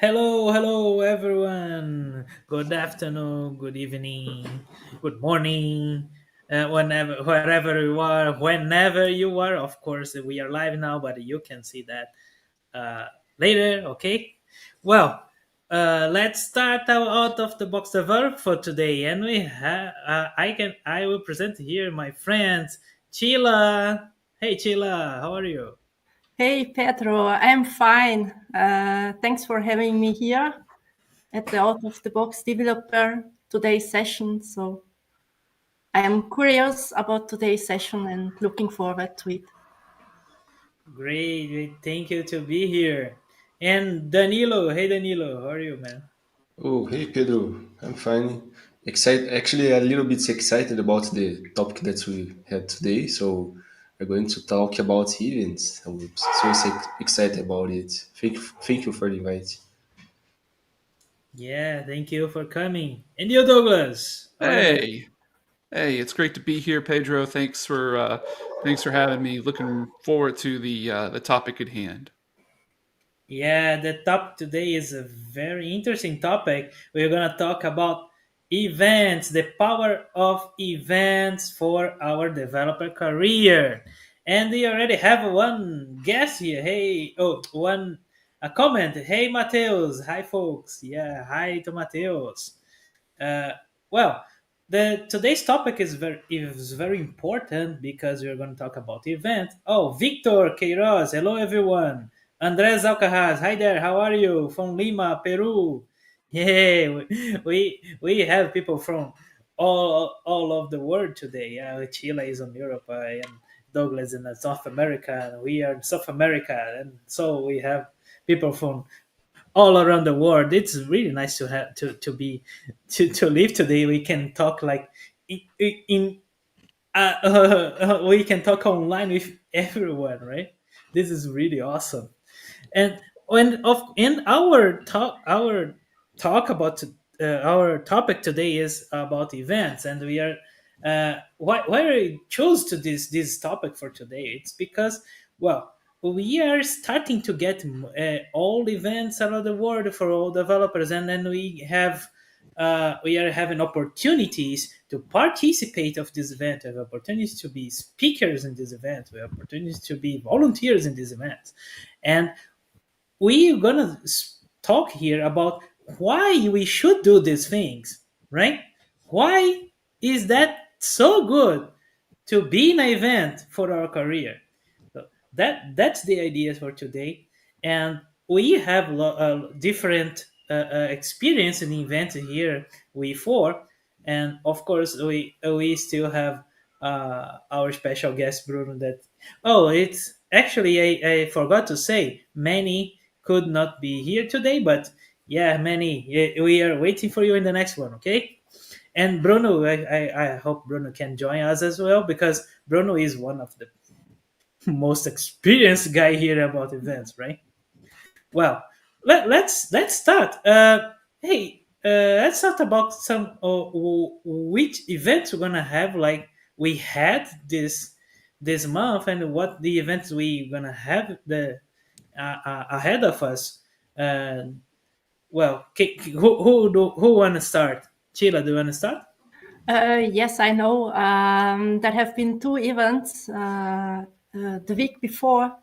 Hello, everyone. Good afternoon, good evening, good morning, wherever you are, whenever you are. Of course, we are live now, but you can see that uh, later. Okay. Well, let's start our out of the box develop for today, and I will present here my friends Chila. Hey, Chila, how are you? Hey Pedro, I'm fine. Thanks for having me here at the Out of the Box Developer today's session. So I am curious about today's session and looking forward to it. Great, thank you to be here. And Danilo, hey Danilo, how are you, man? Oh, hey Pedro, I'm fine. Excited, actually, a little bit excited about the topic that we had today. So we're going to talk about events. I'm so excited about it. Thank you for the invite. Yeah, thank you for coming. And you, Douglas, how are you? Hey, hey, it's great to be here, Pedro. Thanks for having me. Looking forward to the topic at hand. Yeah, the topic today is a very interesting topic. We're gonna talk about events, the power of events for our developer career. And we already have one guest here. Hey, oh, one a comment. Hey, Mateus. Hi, folks. Yeah, hi to Mateus. Uh, well, the today's topic is very important because we're going to talk about the event. Oh, Victor Queiroz, hello everyone. Andres Alcaraz, hi there. How are you? From Lima, Peru. Yeah, we have people from all of the world today. Chile is in Europe. I am Douglas in South America, and we are in South America, and so we have people from all around the world. It's really nice to have to live today. We can talk like in we can talk online with everyone, right? This is really awesome. And when of in our talk about our topic today is about events, and we are why I chose to this topic for today. It's because, well, we are starting to get all events around the world for all developers, and then we are having opportunities to participate of this event. We have opportunities to be speakers in this event. We have opportunities to be volunteers in this event, and we're gonna talk here about why we should do these things, right? Why is that so good to be in an event for our career? So that's the idea for today, and we have different experience in events here before, and of course we still have our special guest Bruno. That it's actually I forgot to say many could not be here today, but yeah, many we are waiting for you in the next one. Okay. And Bruno, I hope Bruno can join us as well because Bruno is one of the most experienced guy here about events, right? Well, let's start. Hey, let's talk about some which events we're gonna have. Like we had this month, and what the events we gonna have the ahead of us. Uh, well, who wanna start? Sheila, do you wanna start? Yes, I know. There have been two events the week before.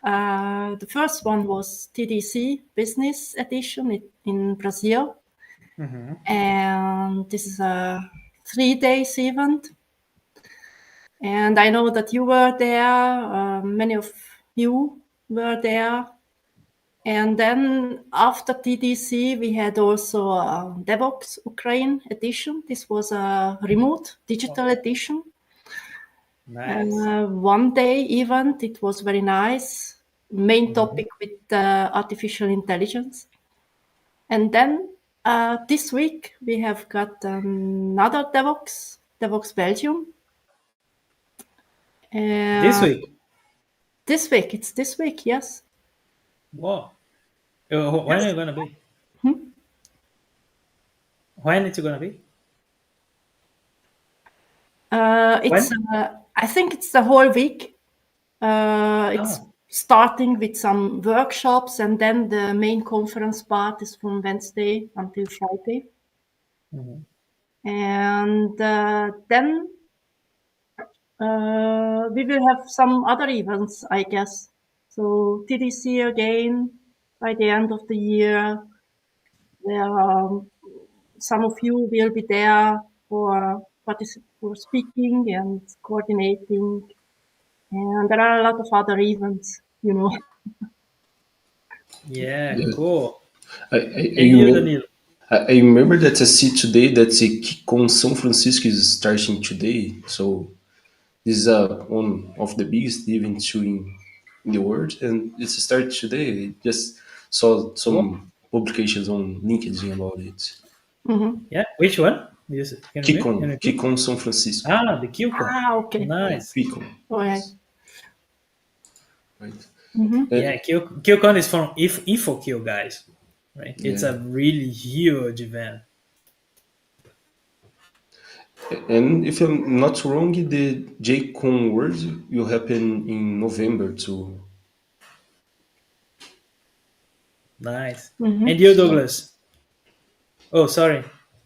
The first one was TDC Business Edition in Brazil. Mm-hmm. And this is a 3 days event. And I know that you were there, many of you were there. And then after TDC, we had also a DevOps Ukraine edition. This was a remote digital edition. Nice. 1 day event. It was very nice. Main Mm-hmm. topic with artificial intelligence. And then this week we have got another DevOps Belgium. This Uh, week. this week, it's this week, yes. Wow. When are Yes. you gonna be? Hmm? When it's gonna be? It's When? I think it's the whole week. It's Oh. starting with some workshops, and then the main conference part is from Wednesday until Friday. And then we will have some other events, I guess. So TDC again by the end of the year. Some of you will be there for speaking and coordinating, and there are a lot of other events, you know. Yeah, Yeah. cool. I, I, And I, you, remember, Danilo? I remember that I see today that the KickCon São Francisco is starting today. So this is one of the biggest events in the world, and it's started today. I just saw some publications on LinkedIn about it. Mhm. Yeah, which one? Can you KickCon, repeat? KickCon São Francisco. Ah, the QCon. Okay. Nice. KickCon, All right. right? Mhm. Yeah, QCon is from InfoQ, guys. Right? It's Yeah. a really huge event. And if I'm not wrong, the JCon World will happen in November too. Nice. Mhm. And you, So Douglas? Oh, sorry,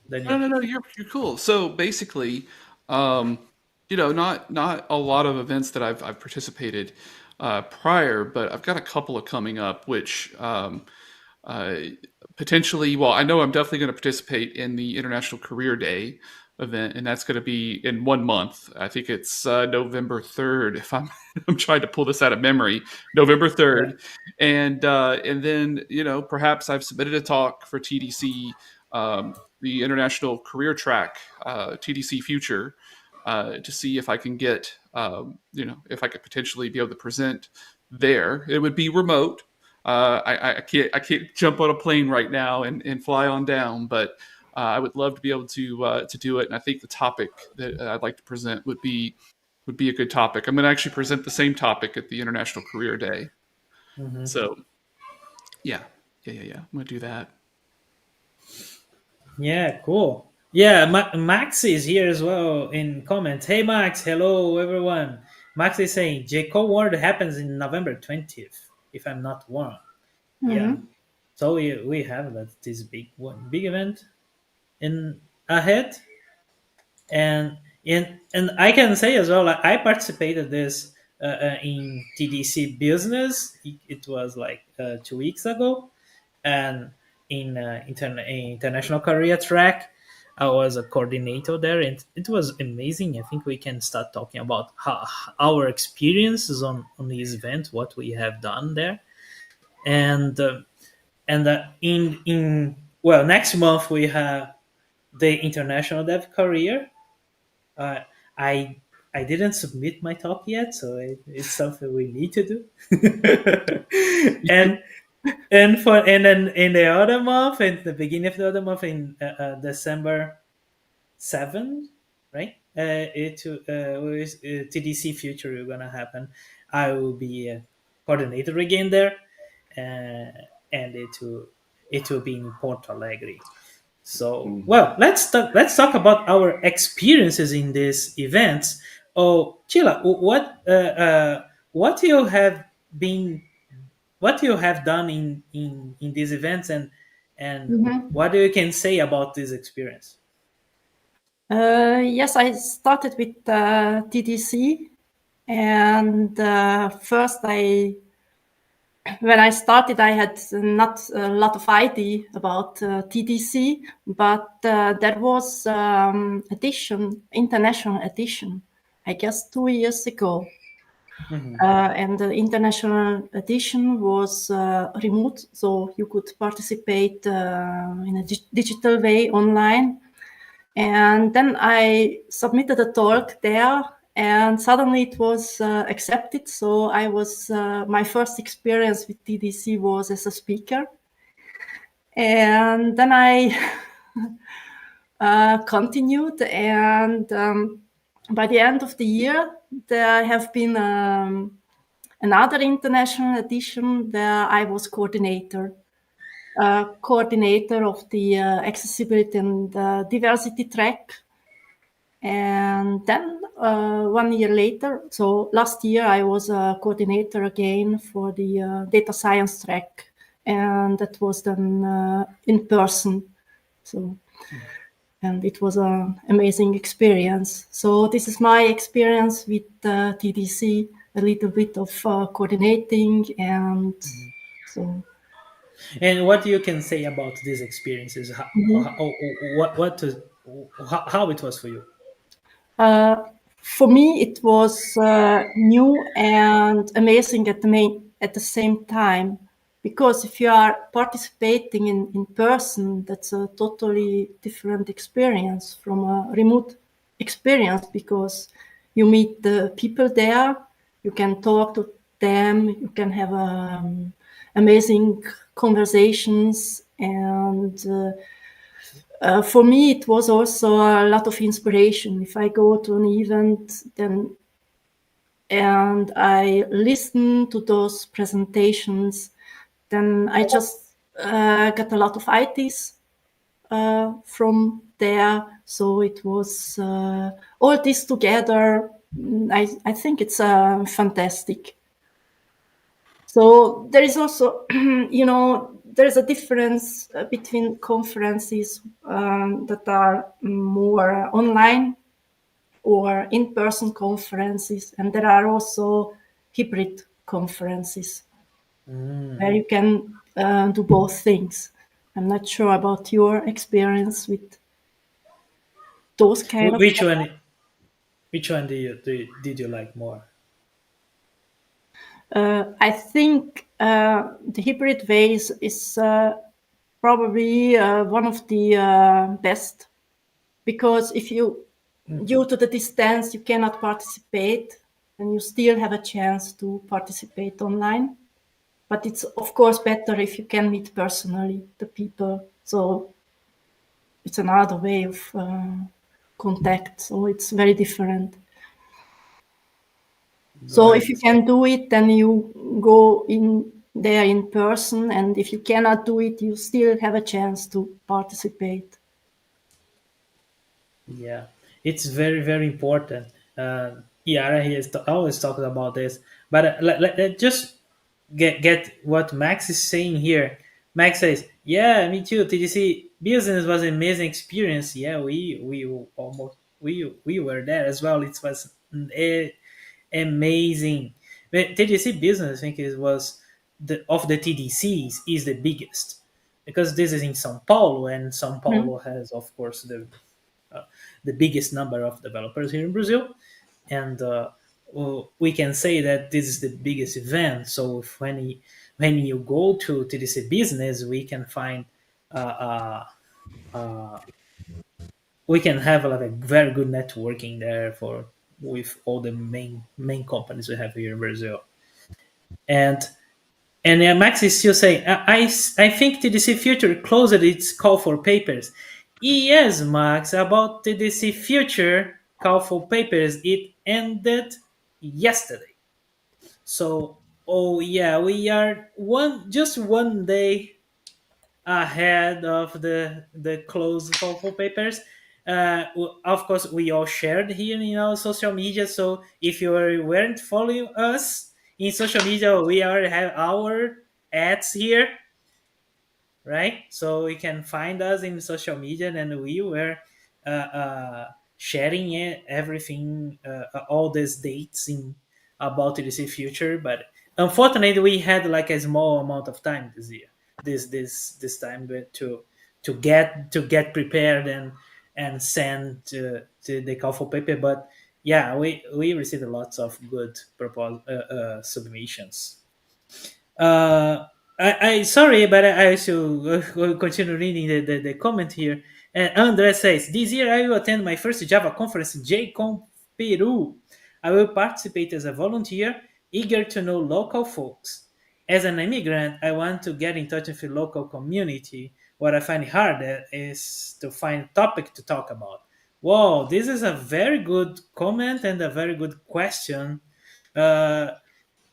No, Daniel. no, no. You're cool. So basically, not a lot of events that I've participated prior, but I've got a couple of coming up, which uh, potentially. Well, I know I'm definitely going to participate in the International Career Day event, and that's going to be in 1 month. I think it's November 3rd. If I'm I'm trying to pull this out of memory, November Yeah. 3rd, and then perhaps I've submitted a talk for TDC. The International Career Track, TDC Future, to see if I can get, if I could potentially be able to present there. It would be remote. I can't jump on a plane right now and fly on down, but I would love to be able to do it. And I think the topic that I'd like to present would be a good topic. I'm going to actually present the same topic at the International Career Day. Mhm. So yeah. I'm going to do that. Yeah, cool. Yeah, Max is here as well in comments. Hey, Max. Hello, everyone. Max is saying JCO World happens in November 20th, if I'm not wrong. Yeah. Mhm. So we have this big event in ahead, and I can say as well, like, I participated this in TDC Business. It was like 2 weeks ago, and in international career track, I was a coordinator there, and it was amazing. I think we can start talking about our experiences on this event, what we have done there, and in well, next month we have the international dev career. uh, I I didn't submit my talk yet, so it's something we need to do. and and then in the other month, in the beginning of the other month, in December 7th, right? TDC Future is gonna happen. I will be a coordinator again there, and it will be in Porto Alegre. So, well, let's talk about our experiences in these events. Oh, Chila, what you have been, what you have done in these events, and Mhm. what you can say about this experience? Yes, I started with TDC, and first when I started, I had not a lot of idea about TDC, but there was international edition, I guess 2 years ago. Mhm. And the international edition was remote, so you could participate in a digital way online. And then I submitted a talk there, and suddenly it was accepted. So I was my first experience with TDC was as a speaker, and then I continued. And by the end of the year, there have been another international edition where I was coordinator of the accessibility and diversity track. And then 1 year later, so last year I was a coordinator again for the data science track, and that was done in person. So, and it was an amazing experience. So this is my experience with TDC, a little bit of coordinating, and so. And what you can say about these experiences? How it was for you? Uh, for me, it was new and amazing at the same time, because if you are participating in person, that's a totally different experience from a remote experience, because you meet the people there, you can talk to them, you can have amazing conversations, and for me, it was also a lot of inspiration. If I go to an event, then and I listen to those presentations, then I just get a lot of ideas from there. So it was all this together. I think it's fantastic. So there is also, there's a difference between conferences that are more online or in-person conferences, and there are also hybrid conferences where you can do both things. I'm not sure about your experience with those kind Wh- of. Which one? Which one did you like more? I think the hybrid ways is probably one of the best, because if you, due to the distance, you cannot participate, and you still have a chance to participate online. But it's of course better if you can meet personally the people. So it's another way of contact. So it's very different. So if you Right. can do it, then you go in there in person, and if you cannot do it, you still have a chance to participate. Yeah, it's very very important. Yara he is always talking about this, but let just get what Max is saying here. Max says, "Yeah, me too. TDC business was an amazing experience. Yeah, we were there as well. It was amazing. But TDC business, I think it was the TDCs is the biggest because this is in São Paulo, and São Mhm. Paulo has, of course, the biggest number of developers here in Brazil, and we can say that this is the biggest event. So when you go to TDC Business, we can find we can have like a very good networking there for with all the main companies we have here in Brazil. And Max is still saying, I think TDC Future closed its call for papers. Yes, Max, about TDC Future call for papers, it ended yesterday. So, oh yeah, we are just one day ahead of the close call for papers. Of course, we all shared here in our social media. So if you weren't following us in social media, we already have our ads here, right? So you can find us in social media, and we were sharing everything, all these dates in about TDC Future. But unfortunately, we had like a small amount of time this year, this time to get prepared and send to the call for paper. But yeah, we received lots of good submissions. uh, I sorry, but I also will continue reading the comment here. And Andre says, "This year I will attend my first Java conference in JCon Peru. I will participate as a volunteer, eager to know local folks. As an immigrant, I want to get in touch with the local community. What I find hard is to find a topic to talk about." Wow, this is a very good comment and a very good question. Uh,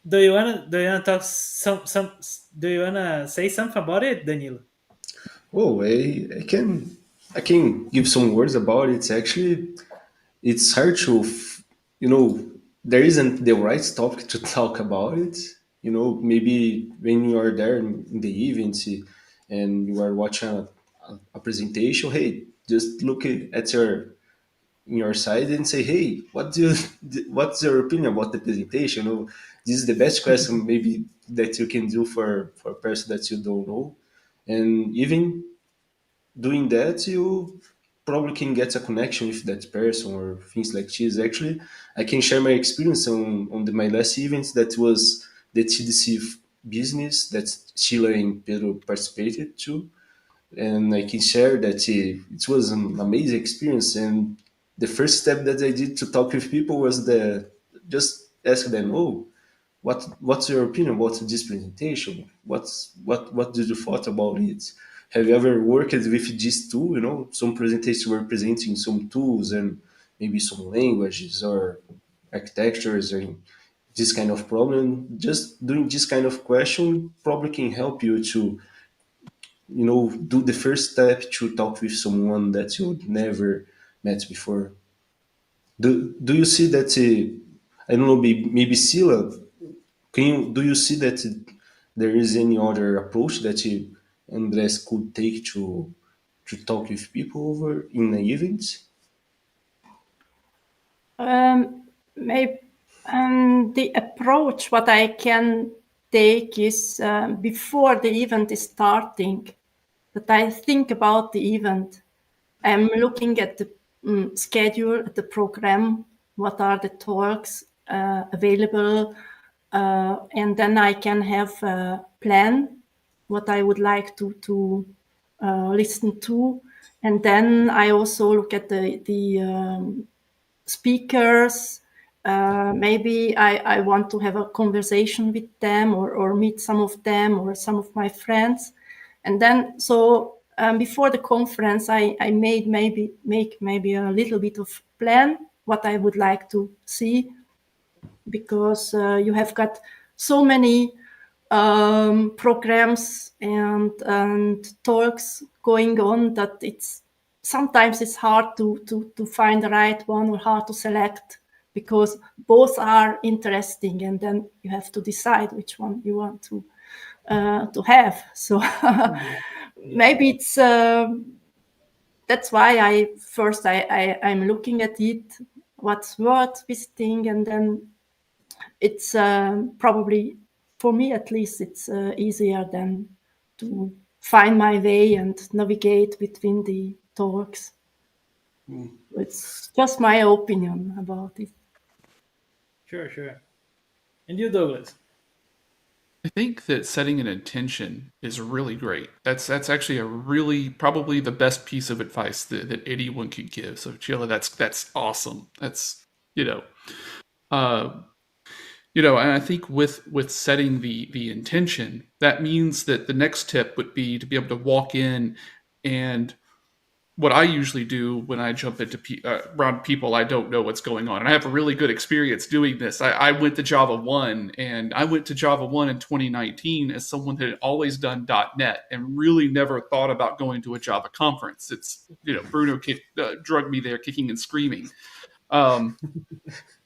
do you wanna talk some do you wanna say something about it, Danilo? Oh, I can give some words about it. Actually, it's hard to you know, there isn't the right topic to talk about it. You know, maybe when you are there in the event and you are watching a presentation, hey, just look at your side and say, hey, what's your opinion about the presentation? You know, this is the best question maybe that you can do for a person that you don't know. And even doing that, you probably can get a connection with that person or things like this. Actually, I can share my experience on my last event that was the TDC business that Sheila and Pedro participated to. And I can share that it was an amazing experience. And the first step that I did to talk with people was just ask them, oh, what's your opinion about this presentation? What did you thought about it? Have you ever worked with this tool? You know, some presentations were presenting some tools and maybe some languages or architectures and this kind of problem. Just doing this kind of question probably can help you to, you know, do the first step to talk with someone that you never met before. Do you see that? I don't know, maybe Sila, do you see that there is any other approach that Andres could take to talk with people over in an event? Maybe the approach what I can take is before the event is starting, that I think about the event. I'm looking at the schedule, at the program, what are the talks available, and then I can have a plan what I would like to listen to, and then I also look at the speakers. Maybe I want to have a conversation with them or meet some of them or some of my friends. And then, so before the conference, I make maybe a little bit of plan what I would like to see, because you have got so many programs and talks going on that sometimes it's hard to find the right one or hard to select, because both are interesting, and then you have to decide which one you want to have. So maybe it's that's why I'm looking at it, what's worth visiting, and then it's probably, for me at least, it's easier than to find my way and navigate between the talks. It's just my opinion about it. Sure, sure. And you, Douglas? I think that setting an intention is really great. That's actually a really probably the best piece of advice that anyone could give. So Sheila, that's awesome. That's you know, uh, and I think with setting the intention, that means that the next tip would be to be able to walk in. And what I usually do when I jump into around people I don't know what's going on, and I have a really good experience doing this. I went to Java 1, and I went to Java 1 in 2019 as someone that had always done .NET and really never thought about going to a Java conference. It's, Bruno drugged me there kicking and screaming.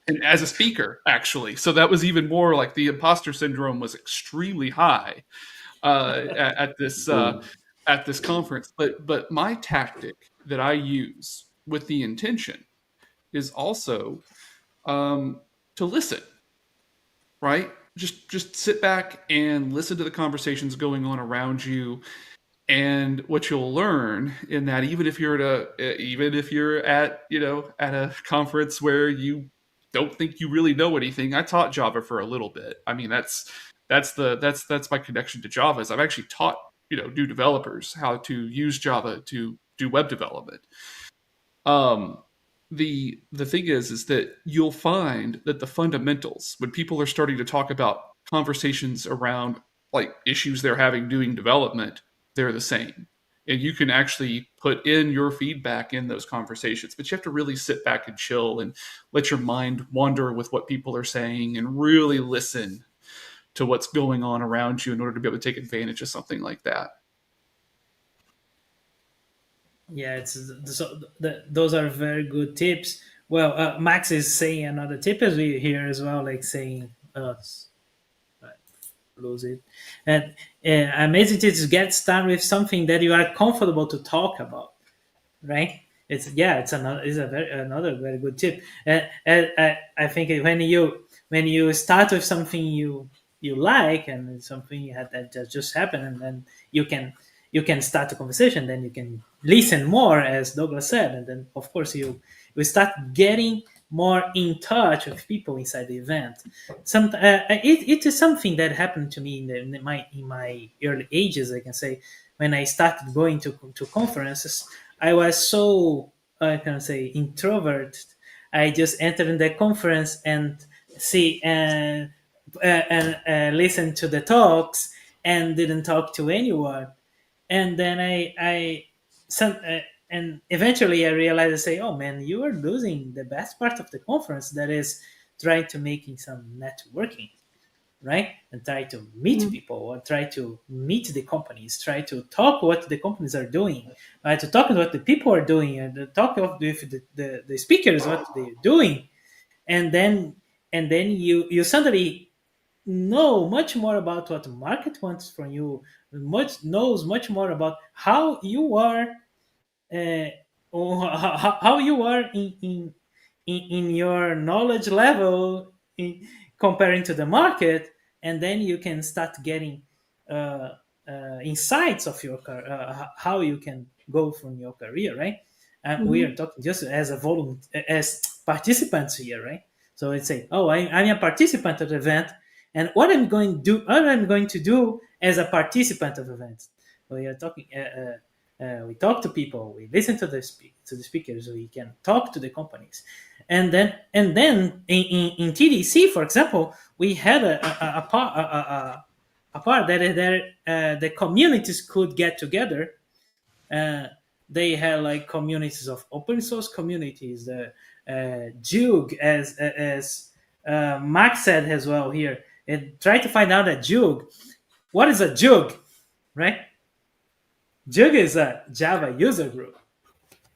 And as a speaker, actually. So that was even more like the imposter syndrome was extremely high at this conference. But my tactic that I use with the intention is also to listen, right? Just sit back and listen to the conversations going on around you. And what you'll learn in that, even if you're at a conference where you don't think you really know anything. I taught Java for a little bit. I mean, that's my connection to Java. Is I've actually taught new developers how to use Java to do web development. The thing is that you'll find that the fundamentals, when people are starting to talk about conversations around like issues they're having doing development, they're the same. And you can actually put in your feedback in those conversations, but you have to really sit back and chill and let your mind wander with what people are saying and really listen to what's going on around you in order to be able to take advantage of something like that. Yeah, those are very good tips. Well, Max is saying another tip as we here as well, like saying, lose it. And amazing to get started with something that you are comfortable to talk about, right? It's another very good tip. And I think when you start with something you like and something that just happened, and then you can start a conversation, then you can listen more, as Douglas said, and then of course you start getting more in touch with people inside the event. It is something that happened to me in my early ages. I can say when I started going to conferences, I was so I can say introvert. I just entered in the conference and see and listen to the talks and didn't talk to anyone. And then and eventually I realized, I say, oh man, you are losing the best part of the conference, that is trying to making some networking, right? And try to meet people, or try to meet the companies, try to talk what the companies are doing, to talk about what the people are doing, and talk with the speakers what they're doing. And then you suddenly know much more about what the market wants from you, much more about how you are, uh, or how you are in your knowledge level comparing to the market. And then you can start getting uh, insights of your how you can go from your career, right? And we are talking just as a as participants here, right? So it's say, oh, I'm a participant of the event, and what I'm going to do as a participant of events. We are talking. We talk to people, we listen to the speakers, we can talk to the companies. And then in TDC, for example, we had a part that the communities could get together. They had like communities of open source communities, the Jug, as Max said as well here, and try to find out a Jug. What is a Jug, right? Jug is a Java user group.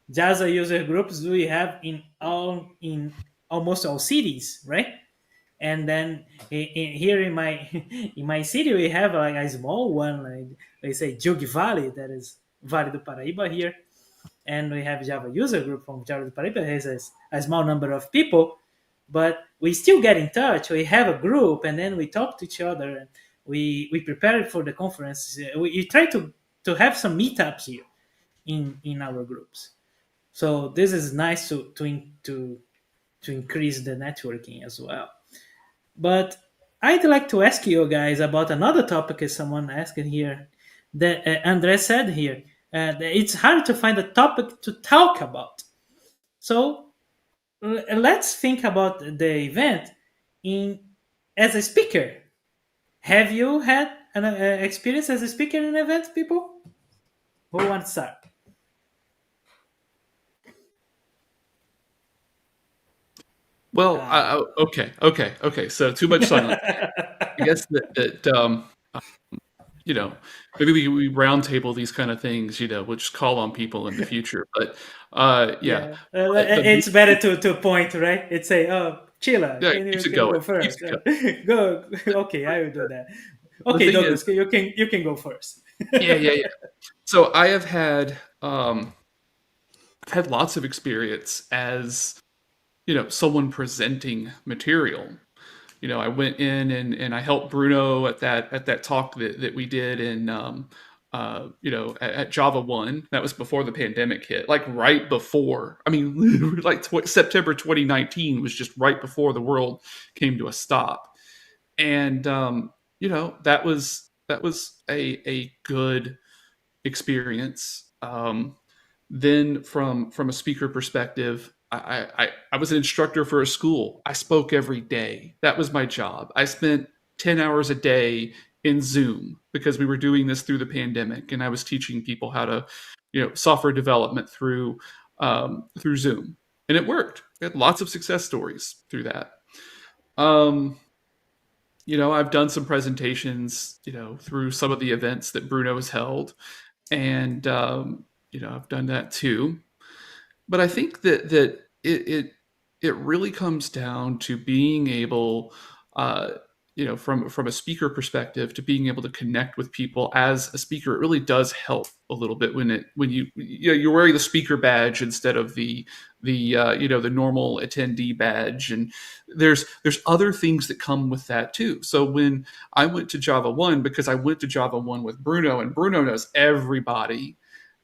Java user groups we have in almost all cities, right? And then here in my in my city we have like a small one, like they say Jug Valley, that is Vale do Paraíba here. And we have Java user group from Java do Paraíba, has a small number of people, but we still get in touch. We have a group, and then we talk to each other, and we prepare for the conference. We try to have some meetups here in our groups. So this is nice to increase the networking as well. But I'd like to ask you guys about another topic, as someone asked here. That Andre said here, that it's hard to find a topic to talk about. So let's think about the event in as a speaker. Have you had an experience as a speaker in an event, people? Who wants to start? Well, okay. So too much silence. I guess that you know, maybe we roundtable these kind of things. We'll just call on people in the future. But yeah, It's better to point, right? It's say, oh, Chila, yeah, can keeps you it can go going. first? Keeps it Go. Okay, I will do that. The Okay, thing Douglas, is, you can go first. yeah. So I have had lots of experience as someone presenting material. I went in and I helped Bruno at that talk that we did in at Java 1. That was before the pandemic hit, like right before. I mean, like September 2019 was just right before the world came to a stop. And that was a good experience. Then from a speaker perspective, I was an instructor for a school. I spoke every day. That was my job. I spent 10 hours a day in Zoom because we were doing this through the pandemic, and I was teaching people how to, software development through Zoom, and it worked. We had lots of success stories through that. I've done some presentations, through some of the events that Bruno has held, and I've done that too. But I think that it really comes down to being able, uh, from a speaker perspective, to being able to connect with people as a speaker. It really does help a little bit when you're wearing the speaker badge instead of the normal attendee badge, and there's other things that come with that too. So when I went to Java One, because I went to Java One with Bruno, and Bruno knows everybody,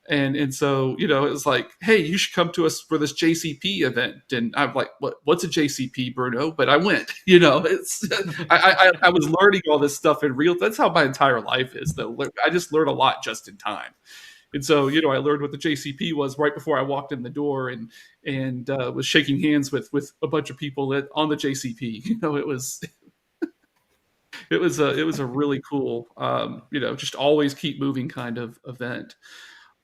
and so it was like, hey, you should come to us for this JCP event. And I'm like, what's a JCP, Bruno? But I went. It's I was learning all this stuff in real. That's how my entire life is, though. I just learned a lot just in time. And so I learned what the JCP was right before I walked in the door, and was shaking hands with a bunch of people on the JCP. It was a really cool, just always keep moving kind of event.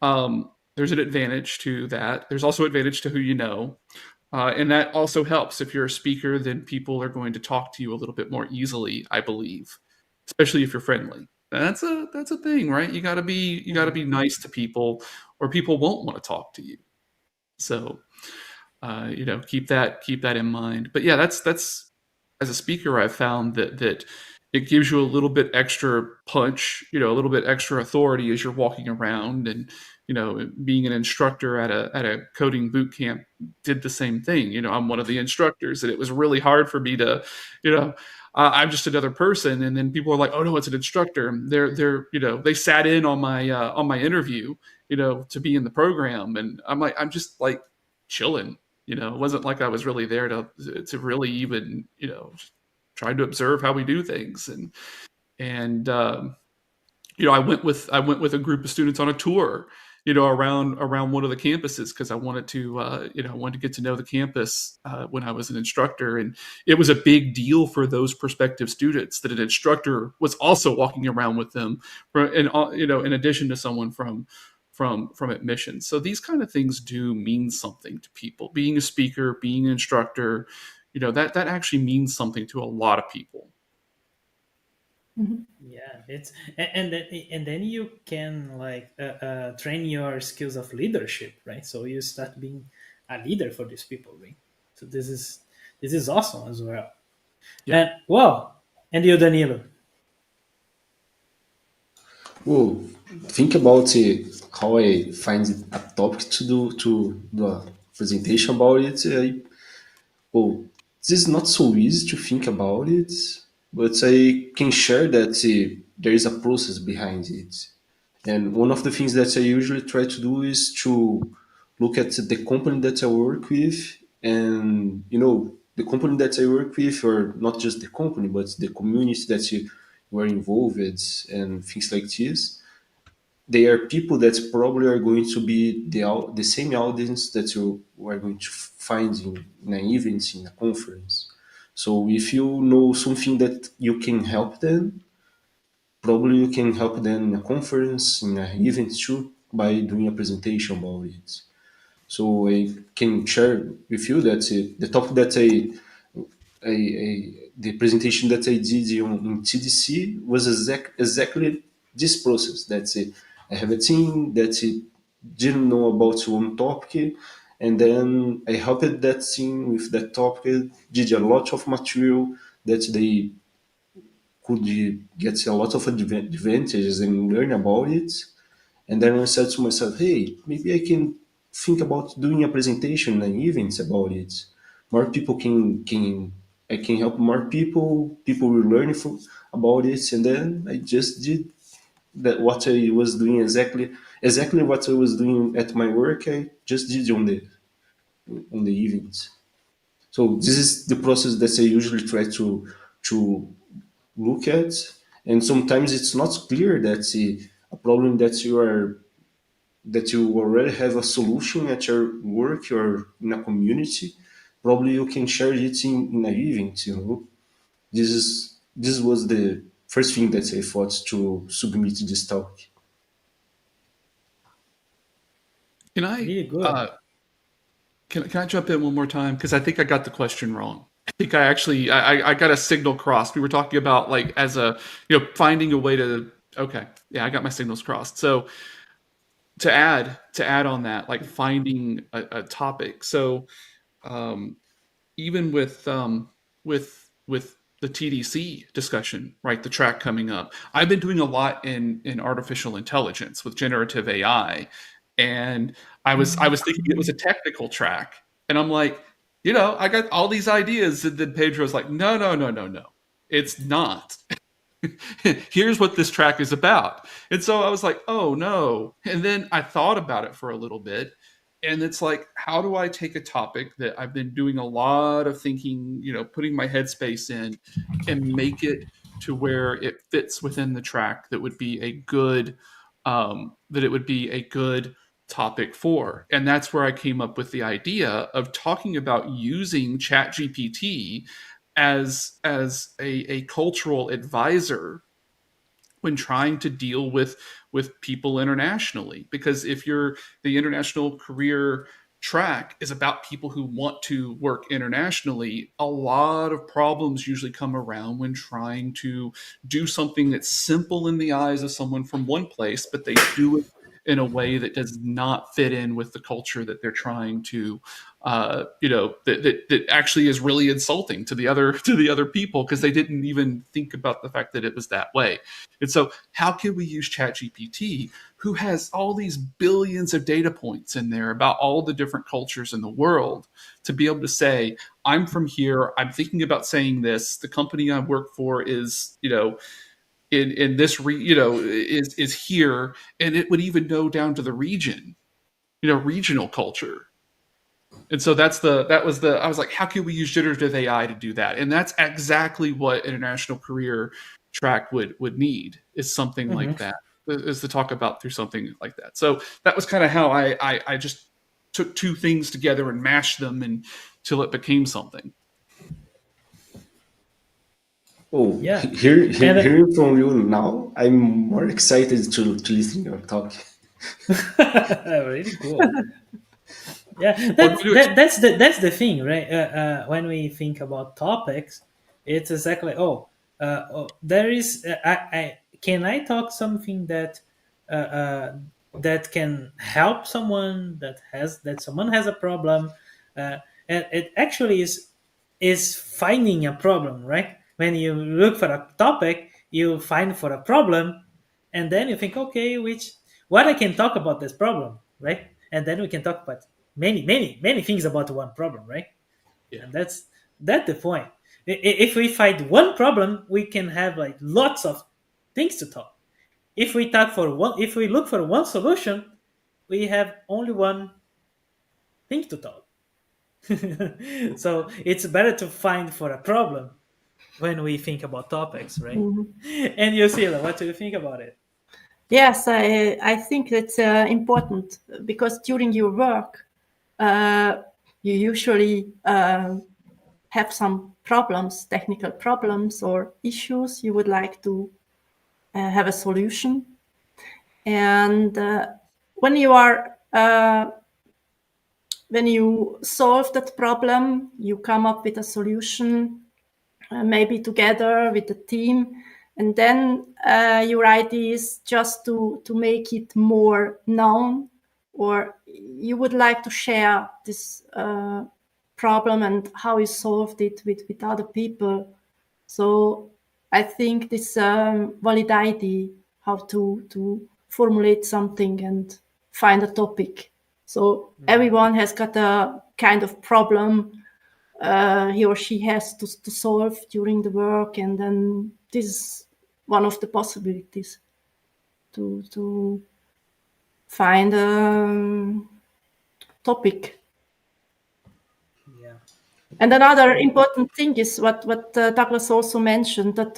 There's an advantage to that. There's also advantage to who you know. And that also helps. If you're a speaker, then people are going to talk to you a little bit more easily, I believe, especially if you're friendly. That's a thing, right? You gotta be nice to people, or people won't want to talk to you. So, keep that in mind. But yeah, that's as a speaker, I've found that it gives you a little bit extra punch, a little bit extra authority as you're walking around. And being an instructor at a coding boot camp did the same thing. I'm one of the instructors, and it was really hard for me to, I'm just another person. And then people are like, oh no, it's an instructor. They sat in on my interview, to be in the program, and I'm just like chilling. It wasn't like I was really there to really even trying to observe how we do things. And I went with a group of students on a tour, around one of the campuses, because I wanted to I wanted to get to know the campus when I was an instructor. And it was a big deal for those prospective students that an instructor was also walking around with them, in addition to someone from admissions. So these kind of things do mean something to people. Being a speaker, being an instructor, that actually means something to a lot of people. Yeah, it's and then you can like train your skills of leadership, right? So you start being a leader for these people, right? So this is awesome as well. Yeah. And well, and you, Danilo? Well, think about how I find a topic to do a presentation about it. Well, this is not so easy to think about it, but I can share that there is a process behind it. And one of the things that I usually try to do is to look at the company that I work with, and the company that I work with, or not just the company, but the community that you were involved and things like this. They are people that probably are going to be the same audience that you are going to find in an event, in a conference. So if you know something that you can help them, probably you can help them in a conference, in an event too, by doing a presentation about it. So I can share with you that the topic that the presentation that I did in TDC was exactly this process. That's it. I have a team that didn't know about one topic, and then I helped that team with that topic, did a lot of material that they could get a lot of advantages and learn about it. And then I said to myself, hey, maybe I can think about doing a presentation and events about it. More people can I can help more people. People will learn about it, and then I just did that. What I was doing exactly what I was doing at my work. I just did on the events. So this is the process that I usually try to look at, and sometimes it's not clear that a problem that you already have a solution at your work or in a community, probably you can share it in an event. This was the first thing that I thought to submit this talk. Can I Really good. uh, can I jump in one more time, because I think I got the question wrong. I think I actually I got a signal crossed. We were talking about, like, as a finding a way to. Okay, yeah, I got my signals crossed. So to add on that, like finding a topic. So um, even with the TDC discussion, right? The track coming up. I've been doing a lot in artificial intelligence with generative AI, and I was thinking it was a technical track, and I'm like, I got all these ideas, and then Pedro's like, no, no, no, no, no, it's not. Here's what this track is about. And so I was like, oh no. And then I thought about it for a little bit. And it's like, how do I take a topic that I've been doing a lot of thinking, putting my headspace in, and make it to where it fits within the track that would be a good, topic for. And that's where I came up with the idea of talking about using ChatGPT as a cultural advisor when trying to deal with people internationally. Because if the international career track is about people who want to work internationally, a lot of problems usually come around when trying to do something that's simple in the eyes of someone from one place, but they do it in a way that does not fit in with the culture that they're trying to that actually is really insulting to the other people, because they didn't even think about the fact that it was that way. And so how can we use ChatGPT, who has all these billions of data points in there about all the different cultures in the world, to be able to say, I'm from here, I'm thinking about saying this, the company I work for is, in this is here, and it would even know down to the region, regional culture. And so I was like, how can we use generative AI to do that? And that's exactly what international career track would need, is something like that, is to talk about through something like that. So that was kind of how I just took two things together and mashed them until it became something. Oh, Yeah. hearing from you now, I'm more excited to listen your talk. Really cool. Yeah, that's the thing, right? When we think about topics, it's exactly there is I can I talk something that that can help someone that someone has a problem, and it actually is finding a problem, right? When you look for a topic, you find for a problem, and then you think, okay, what I can talk about this problem, right? And then we can talk about many things about one problem, right? Yeah. And that's the point. If we find one problem, we can have like lots of things to talk. If we look for one solution, we have only one thing to talk. So it's better to find for a problem when we think about topics, right? And Yosila, what do you think about it? Yes, I think that's important, because during your work, you usually have some problems, technical problems or issues you would like to have a solution. And when you solve that problem, you come up with a solution, maybe together with the team, and then your idea is just to make it more known, or you would like to share this problem and how you solved it with other people. So I think this valid idea, how to formulate something and find a topic. So everyone has got a kind of problem he or she has to solve during the work, and then this is one of the possibilities to find a topic. Yeah. And another important thing is what Douglas also mentioned, that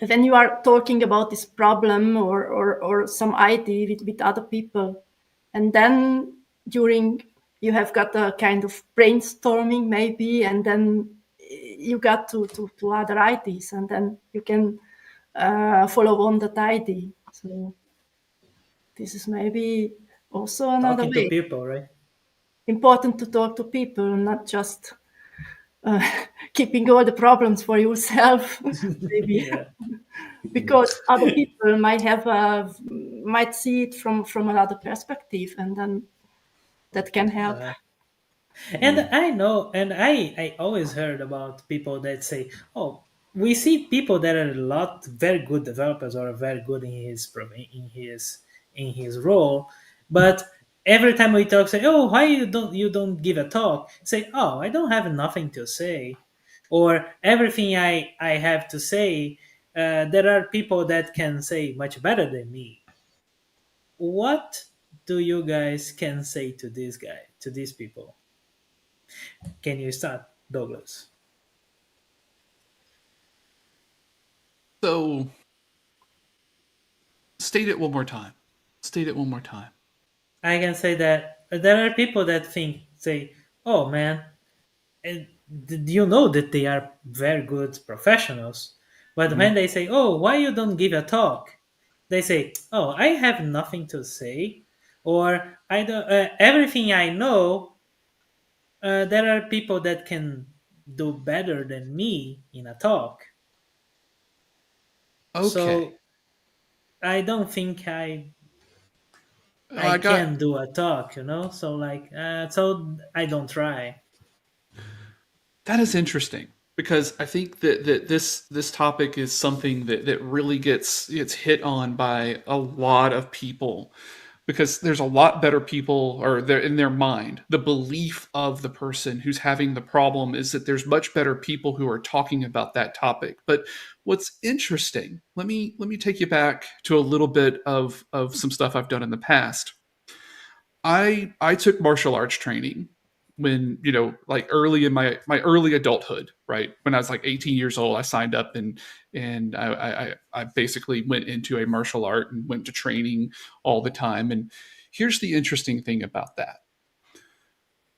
when you are talking about this problem or some idea with other people, and then during you have got a kind of brainstorming maybe, and then you got to other ideas, and then you can follow on that idea. So this is maybe also another Talking way. to people, right? Important to talk to people, not just keeping all the problems for yourself. Maybe. Yeah. Because other people might see it from another perspective, and then that can help. And Mm. I know, and I always heard about people that say, "Oh, we see people that are a lot very good developers or very good in his role," but every time we talk, say, "Oh, why you don't give a talk?" Say, "Oh, I don't have nothing to say," or everything I have to say. There are people that can say much better than me. What do you guys can say to these people? Can you start, Douglas? So state it one more time. State it one more time. I can say that there are people that say, "Oh man, do you know that they are very good professionals?" But when Mhm. they say, "Oh, why you don't give a talk?" They say, "Oh, I have nothing to say," or "I don't. Everything I know, there are people that can do better than me in a talk." Okay. So I don't think I I got can do a talk, So like, so I don't try. that is interesting because I think that this topic is something that really gets hit on by a lot of people because there's a lot better people or they're in their mind the belief of the person who's having the problem is that there's much better people who are talking about that topic. But what's interesting, let me take you back to a little bit of some stuff I've done in the past. I took martial arts training when like early in my early adulthood, right when I was like 18 years old. I signed up and I basically went into a martial art and went to training all the time. And here's the interesting thing about that: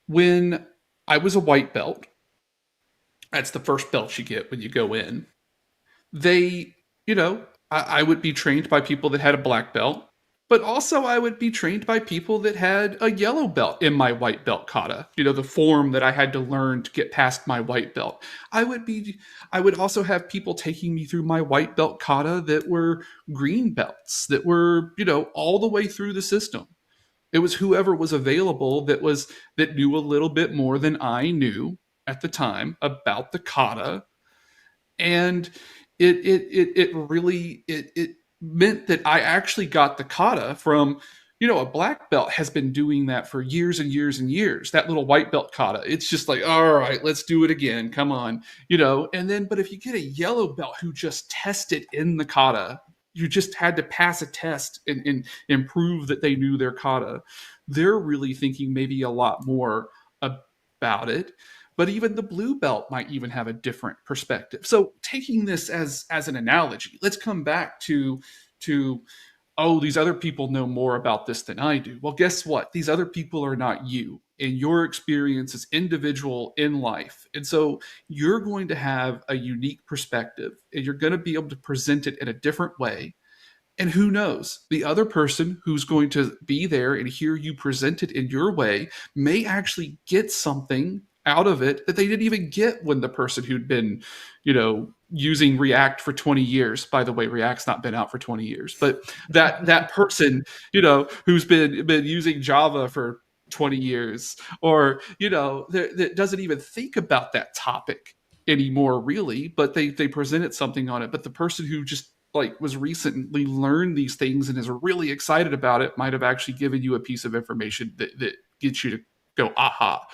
when I was a white belt, that's the first belt you get when you go in. They, I would be trained by people that had a black belt, but also I would be trained by people that had a yellow belt in my white belt kata, the form that I had to learn to get past my white belt. I would be, I would also have people taking me through my white belt kata that were green belts, that were, all the way through the system. It was whoever was available that knew a little bit more than I knew at the time about the kata. And it really it meant that I actually got the kata from, a black belt has been doing that for years and years and years. That little white belt kata, it's just like, all right, let's do it again, come on. And then but if you get a yellow belt who just tested in the kata, you just had to pass a test and prove that they knew their kata, they're really thinking maybe a lot more about it. But even the blue belt might even have a different perspective. So taking this as an analogy, let's come back to oh, these other people know more about this than I do. Well, guess what? These other people are not you, and your experience is individual in life. And so you're going to have a unique perspective, and you're going to be able to present it in a different way. And who knows, the other person who's going to be there and hear you present it in your way may actually get something out of it that they didn't even get when the person who'd been, using React for 20 years. By the way, React's not been out for 20 years, but that person, who's been using Java for 20 years, or that doesn't even think about that topic anymore really, but they presented something on it. But the person who just like was recently learned these things and is really excited about it might have actually given you a piece of information that gets you to go aha.